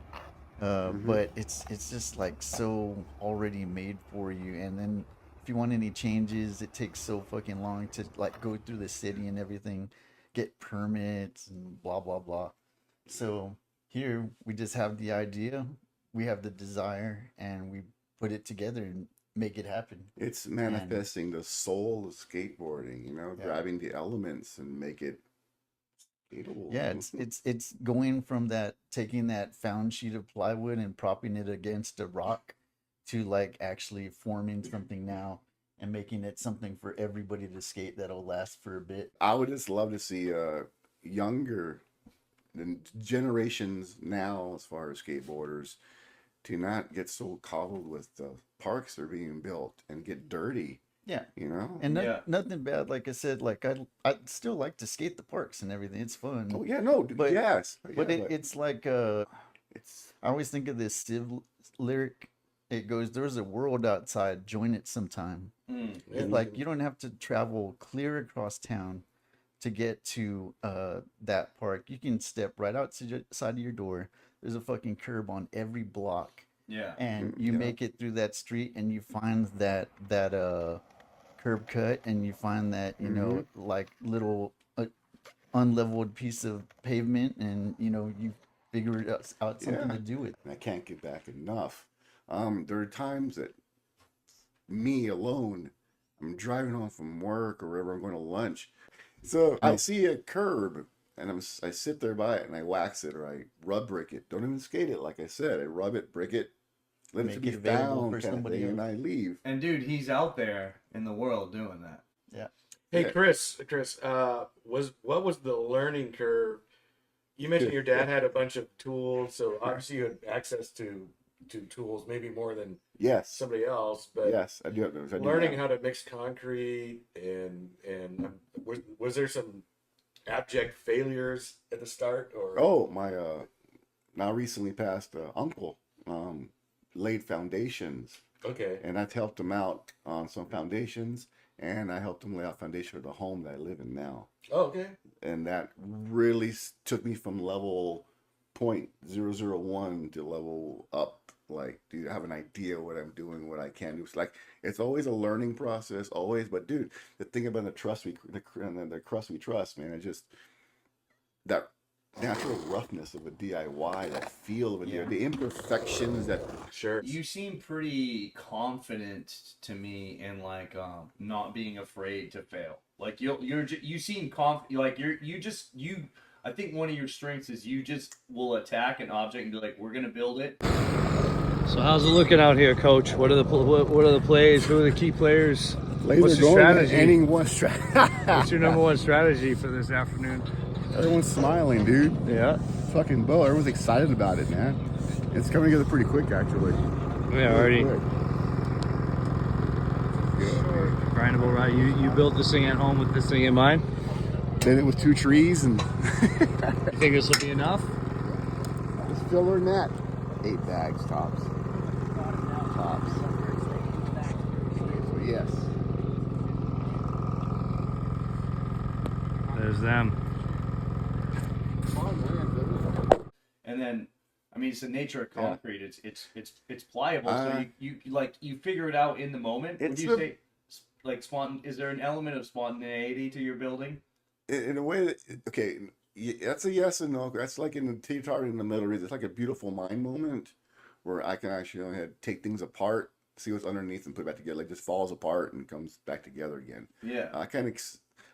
But it's just like so already made for you, and then if you want any changes, it takes so fucking long to like go through the city and everything, get permits and blah blah blah. So here we just have the idea, we have the desire, and we put it together and make it happen. It's manifesting the soul of skateboarding, you know, grabbing the elements and make it. Yeah, it's going from taking that found sheet of plywood and propping it against a rock to like actually forming something now and making it something for everybody to skate that'll last for a bit. I would just love to see younger generations now, as far as skateboarders, to not get so coddled with the parks that are being built and get dirty. Yeah, you know, and nothing bad. Like I said, like I'd still like to skate the parks and everything. It's fun. Oh yeah, no, but yes, but it's like I always think of this Civ lyric. It goes, "There's a world outside. Join it sometime." It's like you don't have to travel clear across town to get to that park. You can step right outside of your door. There's a fucking curb on every block. Yeah, and you make it through that street, and you find that curb cut and you find that, you know, like little unleveled piece of pavement, and, you know, you figure out something to do with it. And I can't get back enough. There are times that me alone, I'm driving home from work or wherever I'm going to lunch. So I see a curb and I sit there by it and I wax it or I rub brick it. Don't even skate it, like I said. I rub it, brick it, let it be available found for kind of somebody thing, else. and I leave. And dude, he's out there in the world doing that. Yeah. Hey, Chris, what was the learning curve? You mentioned your dad had a bunch of tools, so obviously you had access to tools, maybe more than somebody else. But yes, I do have those. Learning how to mix concrete and was there some abject failures at the start? Or my now recently passed uncle laid foundations. Okay. And I've helped him out on some foundations, and I helped him lay out foundation for the home that I live in now. Oh, okay. And that really took me from level 0.001 to level up. Like, do you have an idea what I'm doing, what I can do? It's like, it's always a learning process, always. But dude, the thing about the crust we trust, man, it's just that natural roughness of a DIY, that feel of a DIY, the imperfections that. Sure. You seem pretty confident to me in like not being afraid to fail. Like you seem like you. I think one of your strengths is you just will attack an object and be like, we're gonna build it. So how's it looking out here, Coach? What are the plays? Who are the key players? What's your strategy? What's your number one strategy for this afternoon? Everyone's smiling, dude. Yeah. Fucking Bo. Everyone's excited about it, man. It's coming together pretty quick, actually. Yeah, already. Grindable, right? You built this thing at home with this thing in mind? Did it with 2 trees and. You think this will be enough? Just fill her net. 8 bags tops. So yes. There's them. And then, I mean, it's the nature of concrete. It's pliable, so you figure it out in the moment. Would you say, like, is there an element of spontaneity to your building? In a way, okay, that's a yes and no. That's like in the T-Tar in the middle. It's like a beautiful mind moment where I can actually take things apart, see what's underneath, and put it back together. Like, just falls apart and comes back together again. Yeah. I kind of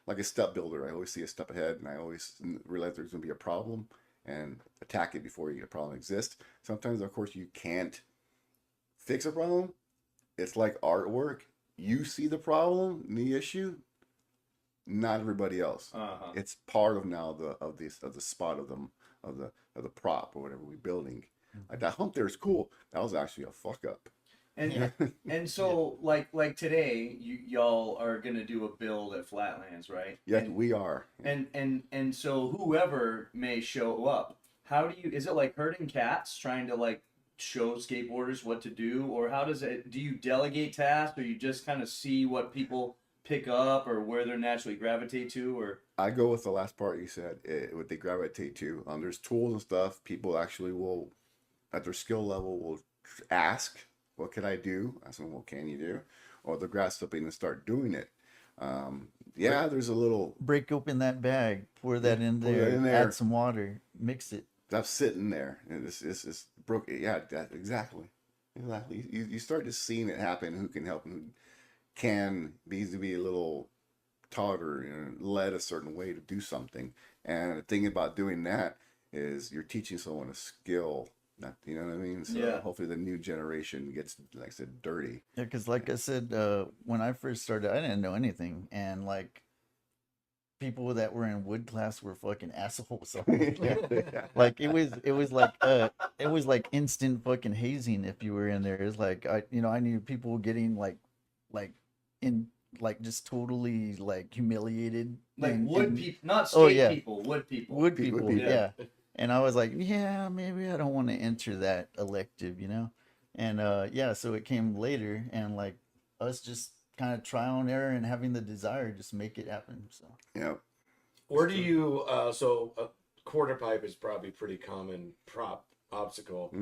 like a step builder. I always see a step ahead, and I always realize there's going to be a problem and attack it before a problem exists. Sometimes, of course, you can't fix a problem. It's like artwork. You see the problem, the issue, not everybody else. It's part of now the spot of the prop or whatever we're building. Like, that hump there is cool. That was actually a fuck up. And so like today, y'all are gonna do a build at Flatlands, right? Yeah, we are. And so whoever may show up, is it like herding cats, trying to like show skateboarders what to do, or how does it? Do you delegate tasks, or you just kind of see what people pick up or where they're naturally gravitate to? Or I go with the last part you said, what they gravitate to. There's tools and stuff. People actually will, at their skill level, will ask, what can I do? I said, what can you do? Or they'll grasp something and start doing it. There's a little. Break open that bag, pour that in there, add some water, mix it. That's sitting there, and it's broken. Yeah, exactly. You start just seeing it happen. Who can help and who can be a little taught or led a certain way to do something. And the thing about doing that is you're teaching someone a skill. Not, you know what I mean? So hopefully the new generation gets, like I said, dirty. Yeah, because like I said, when I first started, I didn't know anything, and like people that were in wood class were fucking assholes. Like it was like instant fucking hazing if you were in there. It's like I knew people getting like just totally like humiliated. Like wood people, not skate people, wood people. Wood people, yeah. And I was like, yeah, maybe I don't want to enter that elective, And so it came later, and like us just kind of trial and error and having the desire just make it happen. So yeah. Where do you so a quarter pipe is probably pretty common prop obstacle.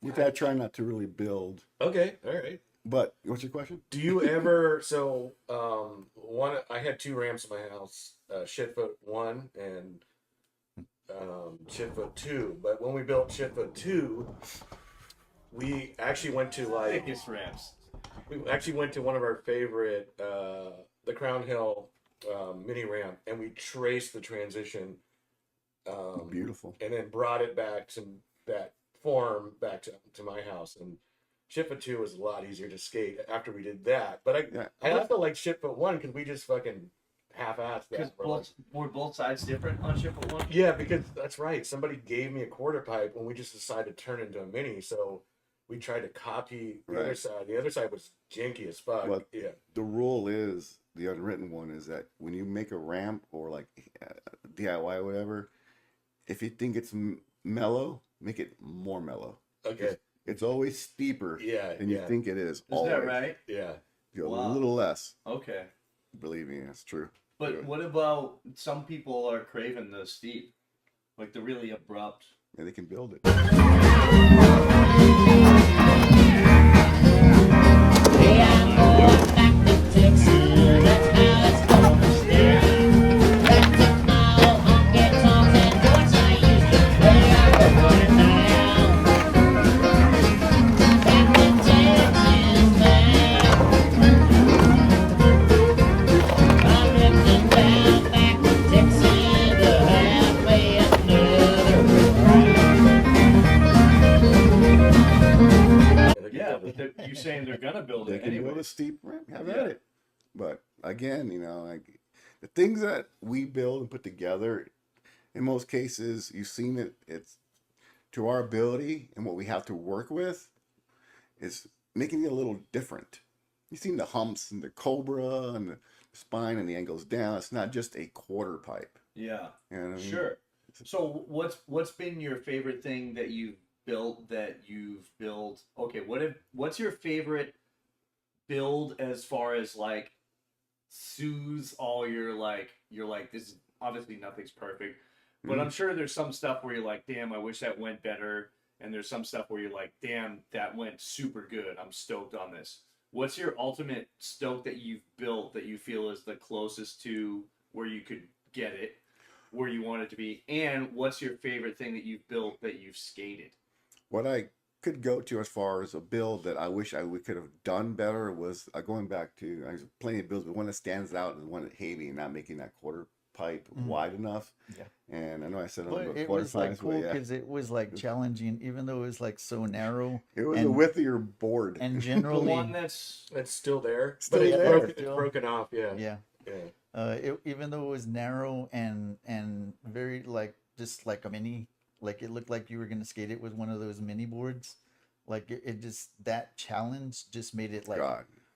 Which I try not to really build. Okay, all right. But What's your question? Do you ever I had 2 ramps in my house, Shitfoot 1 and Shitfoot 2. But when we built Shitfoot 2, we actually went to Thickest ramps. we actually went to one of our favorite the Crown Hill mini ramp, and we traced the transition Beautiful. and then brought it back to that form back to my house. And Shitfoot 2 was a lot easier to skate after we did that. But I also like Shitfoot 1 because we just fucking half-assed that. Were both sides different on Shitfoot 1? Yeah, because that's right. Somebody gave me a quarter pipe when we just decided to turn it into a mini. So we tried to copy the other side. The other side was janky as fuck. But yeah. the rule is, the unwritten one is that when you make a ramp or like DIY or whatever, if you think it's mellow, make it more mellow. Okay. It's always steeper than you think it is. Is that right? Yeah. You go a little less. Okay. Believe me, that's true. But what about some people are craving the steep, like the really abrupt? Yeah, they can build it. Yeah, but you're saying they're gonna build They it can anyway. build a steep ramp. Have at it. But again, like the things that we build and put together, in most cases, you've seen it. It's to our ability and what we have to work with is making it a little different. You've seen the humps and the cobra and the spine and the angles down. It's not just a quarter pipe. Yeah. You know what I mean? Sure. So what's been your favorite thing that you've built okay, what's your favorite build as far as like soothes all you're like this is obviously nothing's perfect, but I'm sure there's some stuff where you're like, damn, I wish that went better, and there's some stuff where you're like, damn, that went super good, I'm stoked on this. What's your ultimate stoke that you've built that you feel is the closest to where you could get it, where you want it to be? And what's your favorite thing that you've built that you've skated? What I could go to as far as a build that I wish we could have done better was going back to, there's plenty of builds, but one that stands out is one that Havey and not making that quarter pipe wide enough. Yeah. And I know I said But on the it quarter was like pipes, cool but yeah. because it was like challenging, even though it was like so narrow. It was the width of your board. And The generally, one that's still there. Still but there. It's broken off. Yeah. yeah. Even though it was narrow and very like just like a mini, like it looked like you were gonna skate it with one of those mini boards. Like it just, that challenge just made it like,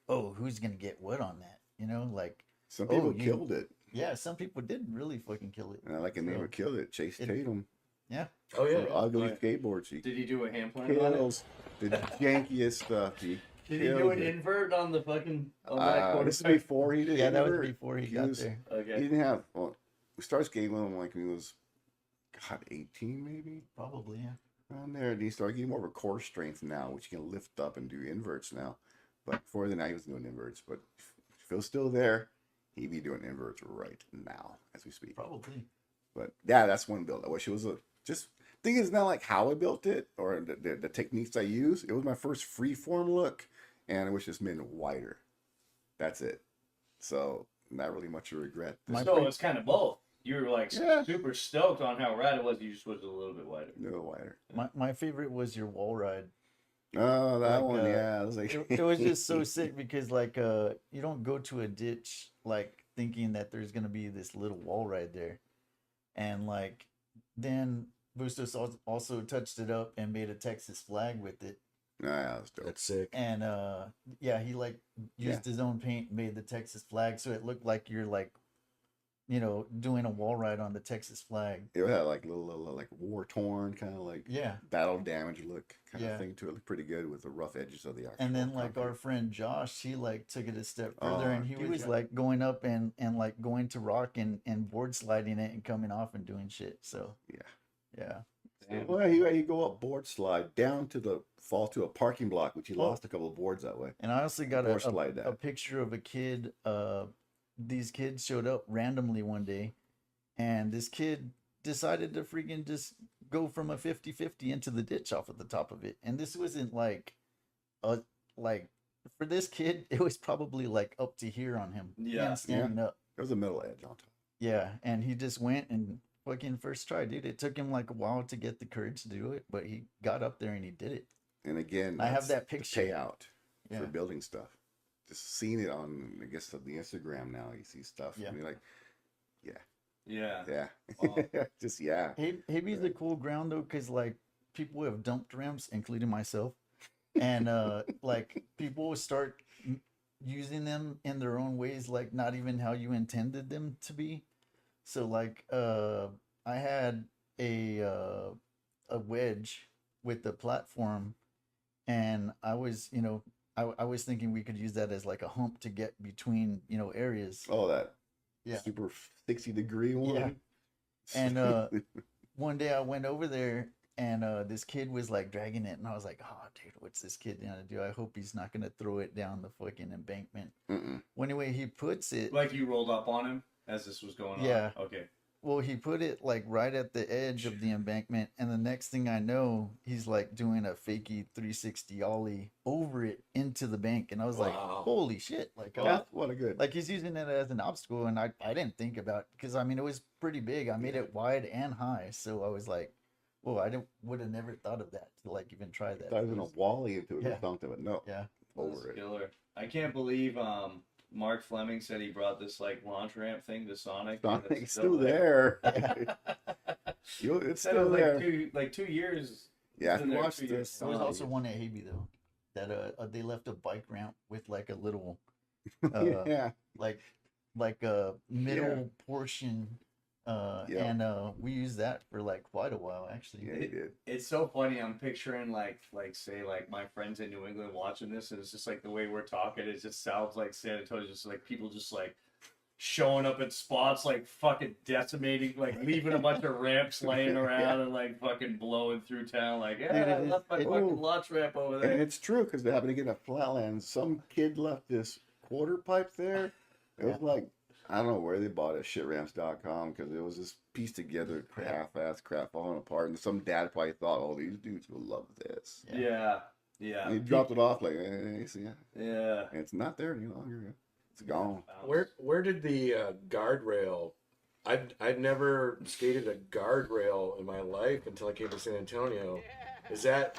oh, who's gonna get what on that? You know, like some people killed it. Yeah, some people did really fucking kill it. And I like a name who killed it, Chase Tatum. Yeah. Oh yeah. For ugly skateboards. Did he do a hand plan on it? Kills the jankiest stuff. Did he do an invert on the fucking that quarter this is pipe? before he did. Yeah, that was invert. before he got was, there. Okay. He didn't have. Well, we started skating with him like when he was, 18 maybe. Probably, yeah. Around there, and he started getting more of a core strength now, which he can lift up and do inverts now. But before then, he was doing inverts. But if Phil's still there, he'd be doing inverts right now as we speak. Probably. But yeah, that's one build. I wish it was just. Thing is not like how I built it or the techniques I use. It was my first freeform look, and I wish it's been wider. That's it. So not really much to regret. So it's kind of both. You were like super stoked on how rad it was. You just was a little bit wider. A little wider. My favorite was your wall ride. Oh, that Like, one, yeah. It was like it was just so sick because like you don't go to a ditch like thinking that there's gonna be this little wall ride there, and like then Bustos also touched it up and made a Texas flag with it. Nah, that was dope. That's sick. And yeah, he like used his own paint, made the Texas flag, so it looked like you're like, you know, doing a wall ride on the Texas flag. It had like little like war torn kind of like battle damage look kind of thing to it. Looked pretty good with the rough edges of the actual. And then like our friend Josh, he like took it a step further, and he was like going up and like going to rock and board sliding it and coming off and doing shit. So yeah. Well, he go up board slide down to the fall to a parking block, which he lost a couple of boards that way. And I also got Board slide a picture of a kid. These kids showed up randomly one day, and this kid decided to freaking just go from a 50-50 into the ditch off of the top of it. And this wasn't like for this kid, it was probably like up to here on him. Yeah. And standing up. There was a middle edge on top. Yeah, and he just went and fucking first try, dude. It took him like a while to get the courage to do it, but he got up there and he did it. And again, I have that's that picture. the payout Yeah. for building stuff. Just seeing it on, I guess, the Instagram now. You see stuff, and you're like, yeah. Wow. Just yeah. Habee's a cool ground though, because like people have dumped ramps, including myself, and like people will start using them in their own ways, like not even how you intended them to be. So like I had a wedge with the platform, and I was I was thinking we could use that as like a hump to get between areas. Oh, that Yeah. super 60-degree one. Yeah. And one day I went over there, and this kid was like dragging it, and I was like, oh dude, what's this kid gonna do? I hope he's not gonna throw it down the fucking embankment. Well, anyway, he puts it Like you rolled up on him as this was going on. Yeah. Okay. well, he put it like right at the edge of the embankment, and the next thing I know, he's like doing a fakey 360 ollie over it into the bank, and I was like, Wow. holy shit! Like, What a good. like he's using it as an obstacle, and I didn't think about, because I mean it was pretty big. I made it wide and high, so I was like, whoa, I would have never thought of that to like even try that. I was gonna wally into it Yeah. or something, but no, Yeah. over That's it. killer. I can't believe Mark Fleming said he brought this like launch ramp thing to Sonic. and Sonic, it's it's still there. It's Said it still was there. like 2 years. Yeah, It's been there watch 2 years. this. There was also one at Habee though, that they left a bike ramp with like a little Yeah, like a middle portion, and we used that for like quite a while actually. yeah, he did. It's so funny. I'm picturing like say like my friends in New England watching this, and it's just like the way we're talking. It just sounds like San Antonio, just like people just like showing up at spots, like fucking decimating, like leaving a bunch of ramps laying around and like fucking blowing through town. Like, yeah, I left my fucking launch ramp over And there. it's true because they happened to get a flatland. Some kid left this quarter pipe there. It was like, I don't know where they bought it, shitramps.com, because it was just pieced together, half-ass crap falling apart. And some dad probably thought, oh, these dudes will love this. Yeah. And he dropped it off like, see, Yeah. and it's not there any longer. It's gone. Where did the guardrail? I'd never skated a guardrail in my life until I came to San Antonio. Is that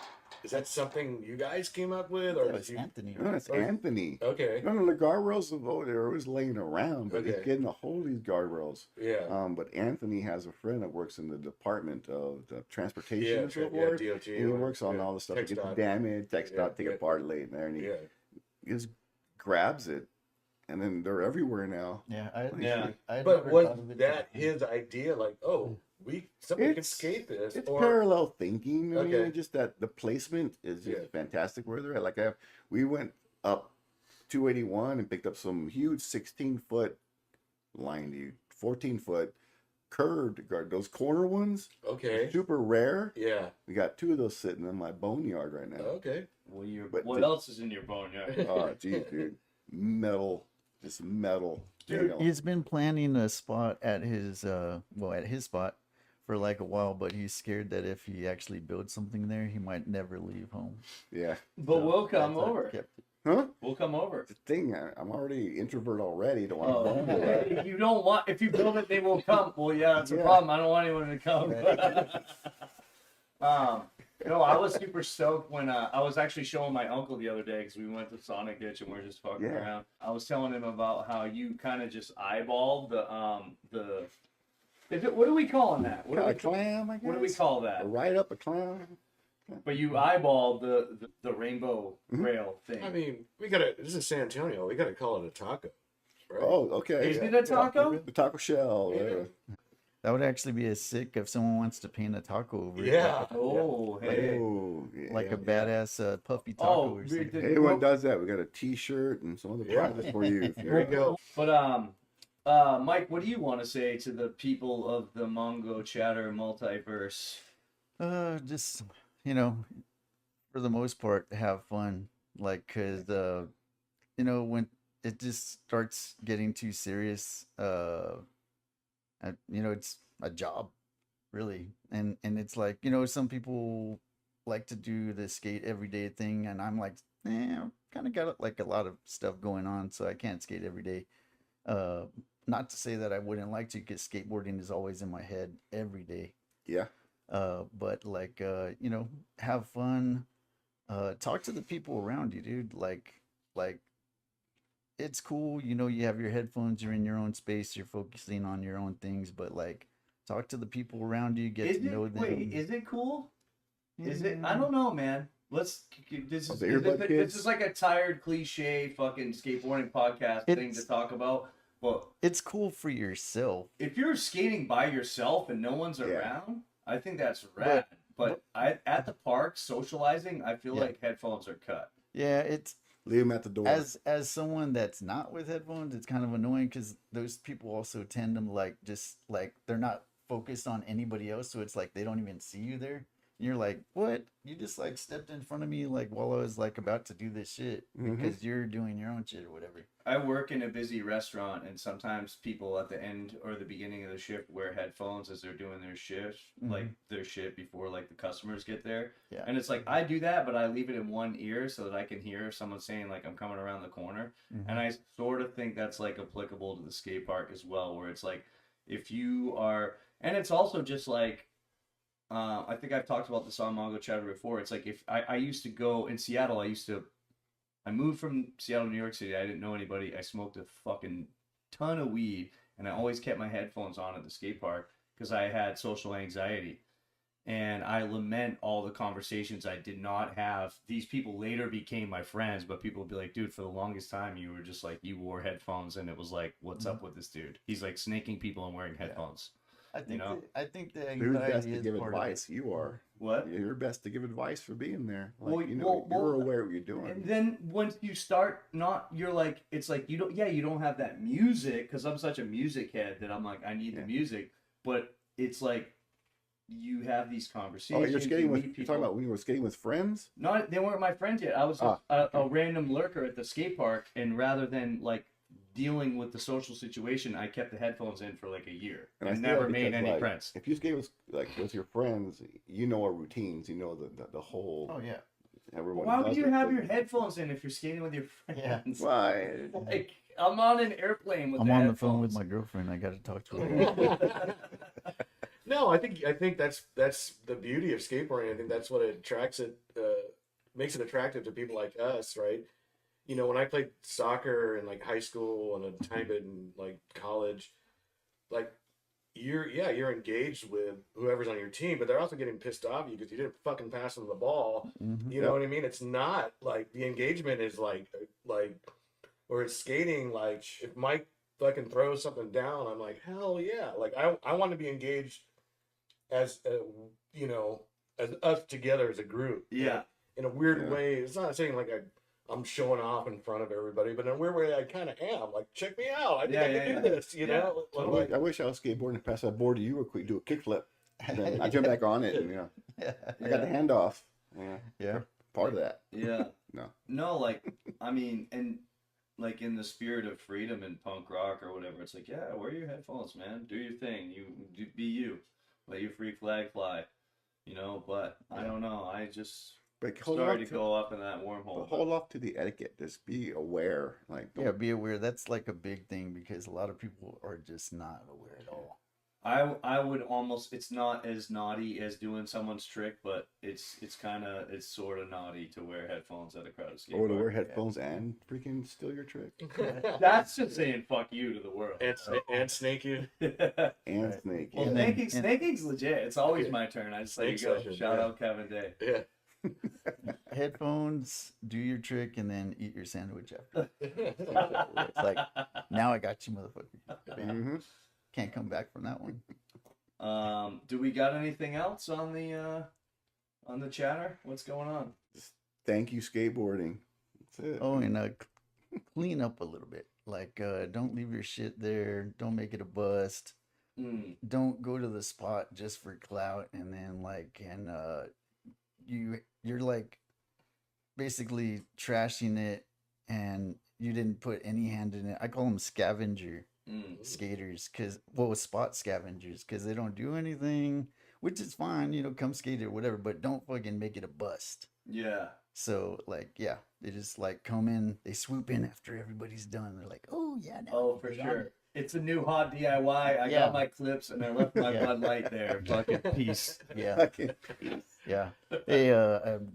something you guys came up with, or That did was you? Anthony. No, it's Anthony. Okay. No, the guardrails, they're always laying around, but he's Okay. getting a hold of these guardrails. Yeah. But Anthony has a friend that works in the department of the transportation Yeah, and so yeah, forth. DOT, and he works on yeah, all the stuff that gets TxDOT. damaged, TxDOT, take yeah. apart, lay it there, and he Yeah. just grabs it, and then they're everywhere now. Yeah, Yeah. I had But never was thought of it that till- his idea? Like, oh, somebody can It's- skate this, It's or parallel thinking. I mean, Okay. just that the placement is just Yeah. fantastic where they're at. Like we went up 281 and picked up some huge 16-foot line, dude, 14-foot curved guard. Those corner ones, okay, super rare. yeah, We got 2 of those sitting in my boneyard right now. okay. Well, But what else is in your boneyard? Oh, geez, dude, metal, just metal. Dude, nail. he's been planning a spot at his spot for like a while, but he's scared that if he actually builds something there, he might never leave home. Yeah. But we'll come that's why I over. kept it. Huh? We'll come over. The thing, I'm already introvert already. Don't want Oh, to bone if you don't want, if you build it, they will come. Well, yeah, that's a Yeah. problem. I don't want anyone to come. No, I was super stoked when I was actually showing my uncle the other day because we went to Sonic Ditch and we are just fucking Yeah. around. I was telling him about how you kind of just eyeballed the. What are we calling that? What A do we, clam, I guess. what do we call that? Right up a clam. But you eyeballed the rainbow rail thing. I mean, this is San Antonio. We gotta call it a taco, right? Oh, okay. Is it a taco? The taco shell. That would actually be a sick if someone wants to paint a taco over it. Yeah. Oh, hey. Oh, yeah, Like a yeah. badass puffy taco Oh, or something. Anyone does that, we got a T-shirt and some other Yeah. prizes for you. There you go. But Mike, what do you want to say to the people of the Mongochatter multiverse? Just, you know, for the most part, have fun. Like, cause, when it just starts getting too serious, it's a job, really. And it's like, some people like to do the skate everyday thing, and I'm like, kind of got like a lot of stuff going on, so I can't skate every day. Uh, Not to say that I wouldn't like to, because skateboarding is always in my head every day. Yeah. But like, have fun. Talk to the people around you, dude. Like it's cool, you have your headphones, you're in your own space, you're focusing on your own things, but like, talk to the people around you, get to know them. Wait, is it cool? Is it? I don't know, man. This is like a tired cliche fucking skateboarding podcast thing to talk about. But it's cool for yourself. If you're skating by yourself and no one's around, I think that's rad. But at the park socializing, I feel like headphones are cut. Yeah, it's leave them at the door. As someone that's not with headphones, it's kind of annoying, because those people also tend to just they're not focused on anybody else, so it's like they don't even see you there. And you're like, what? You just like stepped in front of me like while I was like about to do this shit, because you're doing your own shit or whatever. I work in a busy restaurant, and sometimes people at the end or the beginning of the shift wear headphones as they're doing their shift, like their shit before like the customers get there. Yeah. And it's like, I do that, but I leave it in one ear so that I can hear someone saying like, I'm coming around the corner. And I sort of think that's like applicable to the skate park as well, where it's like, if you are, and it's also just like, I think I've talked about this on Mongochatter before. It's like, if I used to go in Seattle, I moved from Seattle to New York City. I didn't know anybody. I smoked a fucking ton of weed, and I always kept my headphones on at the skate park because I had social anxiety. And I lament all the conversations I did not have. These people later became my friends, but people would be like, dude, for the longest time, you were just like, you wore headphones, and it was like, what's up with this dude? He's like snaking people and wearing headphones. I think the Who's best anxiety to is give part advice? of it. You are. What? You're best to give advice for being there. Like, Well, you're aware of what you're doing. And then once you start, you're like, it's like, you don't have that music, because I'm such a music head that I'm like, I need the music. But it's like, you have these conversations. Oh, you're talking about when you were skating with friends? They weren't my friends yet. I was a random lurker at the skate park, and rather than like dealing with the social situation, I kept the headphones in for like a year and never made any friends. If you skate with your friends, you know our routines. You know the whole. Oh yeah. Everyone. Why would you have your headphones in if you're skating with your friends? Yeah. Why? Like, I'm on an airplane with. I'm on the phone with my girlfriend. I got to talk to her. No, I think that's the beauty of skateboarding. I think that's what attracts it, makes it attractive to people like us, right? When I played soccer in like high school and a tiny bit in like college, like you're engaged with whoever's on your team, but they're also getting pissed off at you because you didn't fucking pass them the ball. You know what I mean? It's not like the engagement is like or it's skating. Like if Mike fucking throws something down, I'm like, hell yeah! Like I want to be engaged as as us together as a group. Yeah. In a weird way, it's not saying like I'm showing off in front of everybody, but in a weird way, I kind of am. Like, check me out. I think I can do this. You know. Like, I wish I was skateboarding and pass that board to you real quick, do a kickflip, and then I jump back on it, and I got the handoff. Yeah. Part of that. Yeah. No. Like, I mean, and like in the spirit of freedom and punk rock or whatever, it's like, yeah, wear your headphones, man. Do your thing. Be you. Let your free flag fly. But I don't know. I just. Sorry to go up in that wormhole. Hold off to the etiquette. Just be aware. Like, be aware. That's like a big thing, because a lot of people are just not aware at all. I would almost, it's not as naughty as doing someone's trick, but it's sort of naughty to wear headphones at a crowded skate Or to wear headphones and freaking steal your trick. That's just saying fuck you to the world. And snake you. And snake you. Well, snaking's legit. It's always my turn. I just let you go. Shout out Kevin Day. Yeah. Headphones, do your trick, and then eat your sandwich after. It's like, now I got you, motherfucker. Can't come back from that one. Do we got anything else on the chatter? What's going on? Thank you, skateboarding. That's it. Oh, and clean up a little bit. Like, don't leave your shit there. Don't make it a bust. don't go to the spot just for clout, and then you're like basically trashing it, and you didn't put any hand in it. I call them scavenger skaters, spot scavengers, because they don't do anything, which is fine, come skate or whatever, but don't fucking make it a bust. Yeah. So they just come in, they swoop in after everybody's done. They're like, oh yeah, now Oh, for sure. It's a new hot DIY. I got my clips and I left my Bud Light there. Fucking peace. Yeah. Yeah. Hey,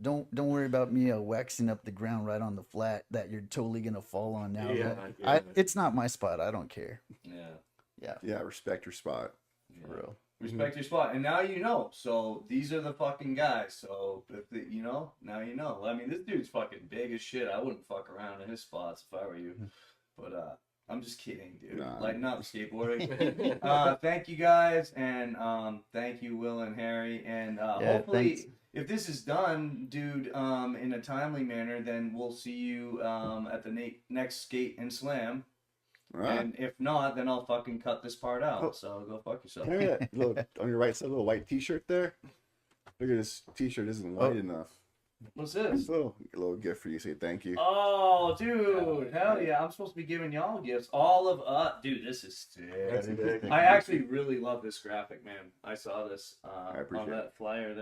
don't worry about me waxing up the ground right on the flat that you're totally gonna fall on now. Yeah. It's not my spot. I don't care. Yeah. Yeah, respect your spot. For real. Respect your spot. And now you know. So these are the fucking guys. So if now you know. I mean, this dude's fucking big as shit. I wouldn't fuck around in his spots if I were you. But I'm just kidding, dude. Nah. Lighten up, skateboarding. Thank you guys, and thank you, Will and Harry. And hopefully, thanks. if this is done, dude, in a timely manner, then we'll see you at the next Skate and Slam. Right. And if not, then I'll fucking cut this part out. So go fuck yourself. Can I get that little, on your right side, little white T-shirt there? Look at this T-shirt isn't white enough. What's this? A little gift for you. Say thank you. Oh, dude, hell yeah! I'm supposed to be giving y'all gifts. All of dude, this is sick. I actually really love this graphic, man. I saw this on that flyer.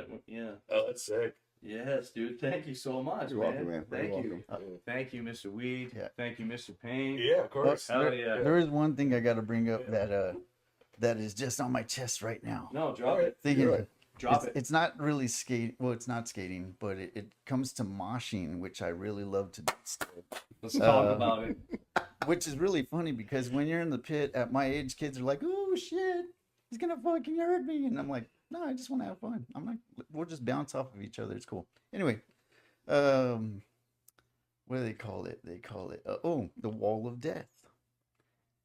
Oh, that's sick. Yes, dude. Thank you so much, You're welcome, man. Thank You're you. Thank you, Mr. Weed. Yeah. Thank you, Mr. Payne. Yeah, of course. Hell yeah. There is one thing I got to bring up that is just on my chest right now. No, drop it. Drop it. It's not really it's not skating, but it comes to moshing, which I really love to do. Let's talk about it. Which is really funny because when you're in the pit at my age, kids are like, "Oh shit, he's gonna fucking hurt me," and I'm like, "No, I just want to have fun." I'm like, "We'll just bounce off of each other. It's cool." Anyway, what do they call it? They call it the Wall of Death.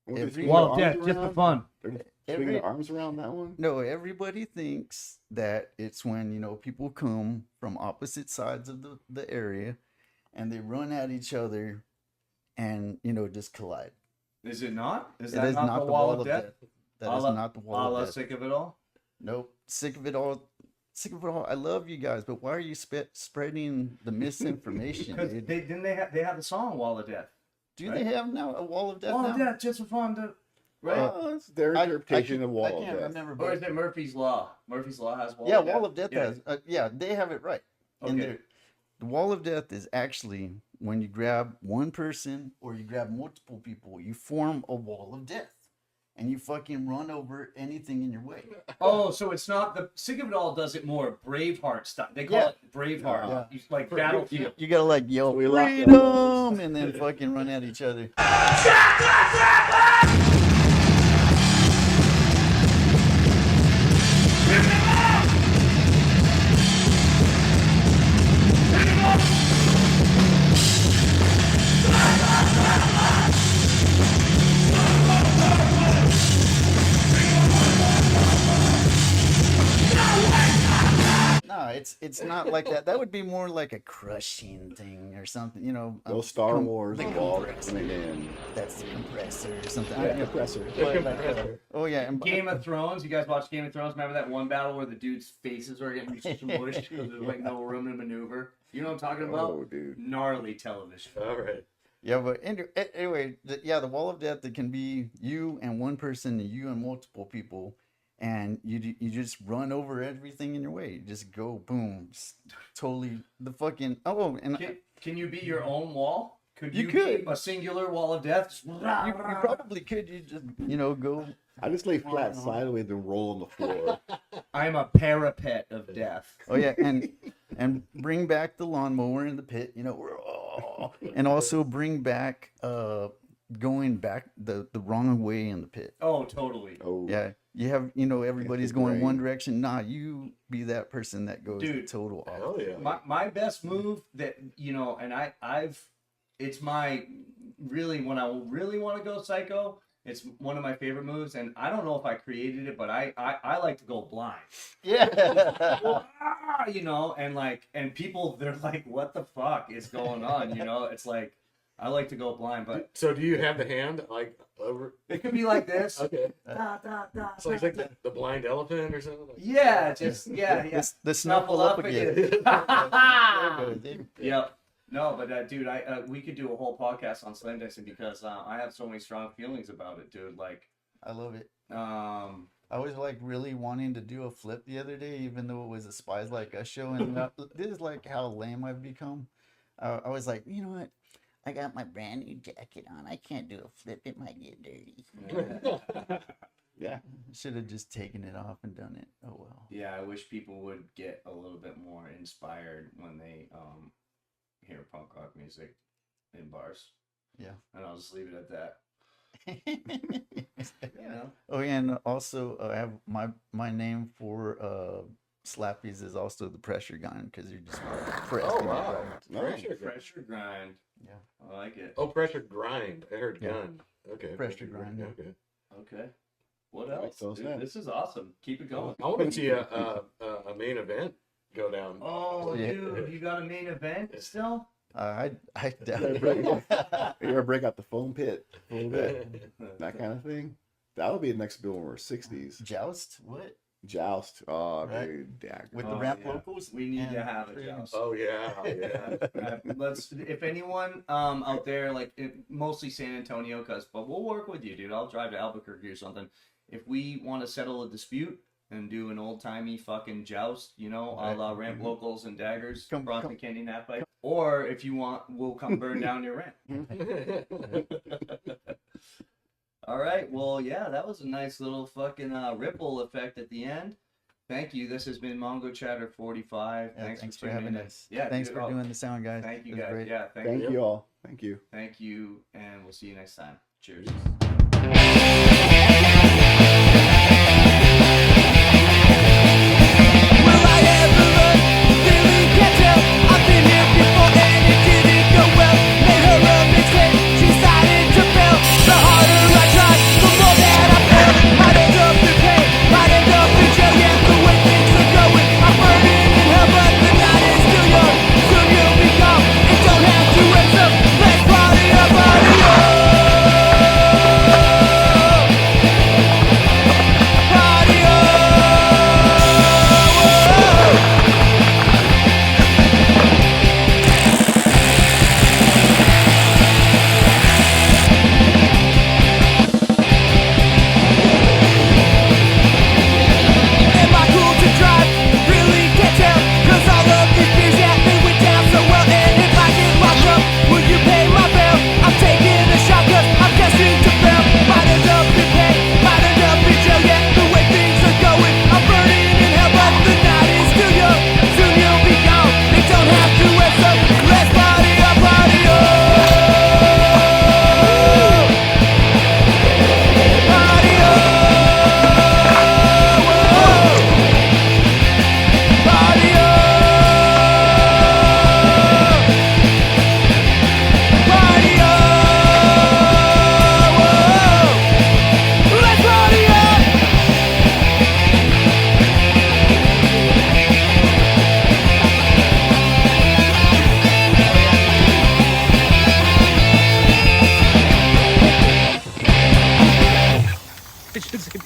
Wall of Death, just for fun. Swing their arms around that one? No, everybody thinks that it's when, people come from opposite sides of the area and they run at each other and, just collide. Is it not? It is not the Wall of Death. That is not the Wall of Death. Sick of it all? Nope. Sick of it all. Sick of it all. I love you guys, but why are you spreading the misinformation? Because they have the song Wall of Death. Do they have now a Wall of Death? Wall of Death, just for fun, right? It's their interpretation of Wall I of can't Death. remember. Or is it Murphy's Law? Murphy's Law has Wall Yeah, of Death. Wall of Death has. They have it right. Okay. The Wall of Death is actually when you grab one person or you grab multiple people, you form a Wall of Death. And you fucking run over anything in your way. Oh, so it's not the Sick of It All does it more Braveheart stuff. They call it Braveheart. Yeah. You, like Battlefield. You gotta yell freedom and then fucking run at each other. No, it's not like that. That would be more like a crushing thing or something, Those Star Wars wall coming in. That's the compressor or something. Yeah, compressor. Oh yeah, and Game of Thrones. You guys watch Game of Thrones? Remember that one battle where the dudes' faces were getting smushed because there's like no room to maneuver? You know what I'm talking about? Oh, dude. Gnarly television. All right. Yeah, but anyway, the Wall of Death, it can be you and one person, and you and multiple people, and you just run over everything in your way. You just go boom, just totally the fucking Can you be your own wall? Could You be could. a singular Wall of Death? you probably could. You just go. I just lay flat sideways and roll on the floor. I'm a parapet of death. Oh yeah, and bring back the lawnmower in the pit. And also bring back going back the wrong way in the pit. Oh, totally. Oh, Yeah, you have everybody's the going brain. one direction. Nah, you be that person that goes Dude, total off. Hell yeah. My best move that and it's my really when I really want to go psycho. It's one of my favorite moves, and I don't know if I created it, but I like to go blind. Yeah. And people they're like, what the fuck is going on? It's like I like to go blind, but So do you have the hand like over? it could be like this. Okay. Da, da, da, It's like the blind elephant or something. Like yeah, just yeah. The snuffle up again. Yep. No, but dude, we could do a whole podcast on slam dancing because I have so many strong feelings about it, dude. Like, I love it. I was like really wanting to do a flip the other day, even though it was a Spies Like Us show, and this is like how lame I've become. I was like, you know what? I got my brand new jacket on. I can't do a flip. It might get dirty. Yeah. Should have just taken it off and done it. Oh well. Yeah, I wish people would get a little bit more inspired when they hear punk rock music in bars. Yeah. And I'll just leave it at that. You know? Oh yeah, and also I have my name for slappies is also the pressure gun because you're just pressing. Oh wow, Pressure grind. Yeah, I like it. Oh, pressure grind. I heard gun. Okay. Pressure grind. Yeah. Okay. Okay. What else? Dude, this is awesome. Keep it going. I want to see a main event go down. Oh, dude, you got a main event still? I doubt You it. ever break out the foam pit a little bit? That kind of thing. That would be the next bill when we're 60s. Joust? What? Joust. Oh, Right. dude, dagger. With the ramp locals? We need to and have a trees. joust. Oh yeah. Let's. If anyone out there, like mostly San Antonio, but we'll work with you, dude. I'll drive to Albuquerque or something. If we want to settle a dispute and do an old timey fucking joust, you know, a la ramp locals and daggers, Bronson Candy Nap Pipe. Or if you want, we'll come burn down your ramp. All right. Well, yeah, that was a nice little fucking ripple effect at the end. Thank you. This has been Mongochatter 45. Yeah, thanks for tuning having in. us. Yeah, thanks dude, for doing the sound, guys. Thank you, It was guys. great. Yeah, Thank you all. Thank you. Thank you, and we'll see you next time. Cheers.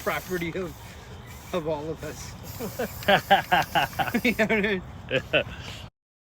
property of all of us. You know what I mean?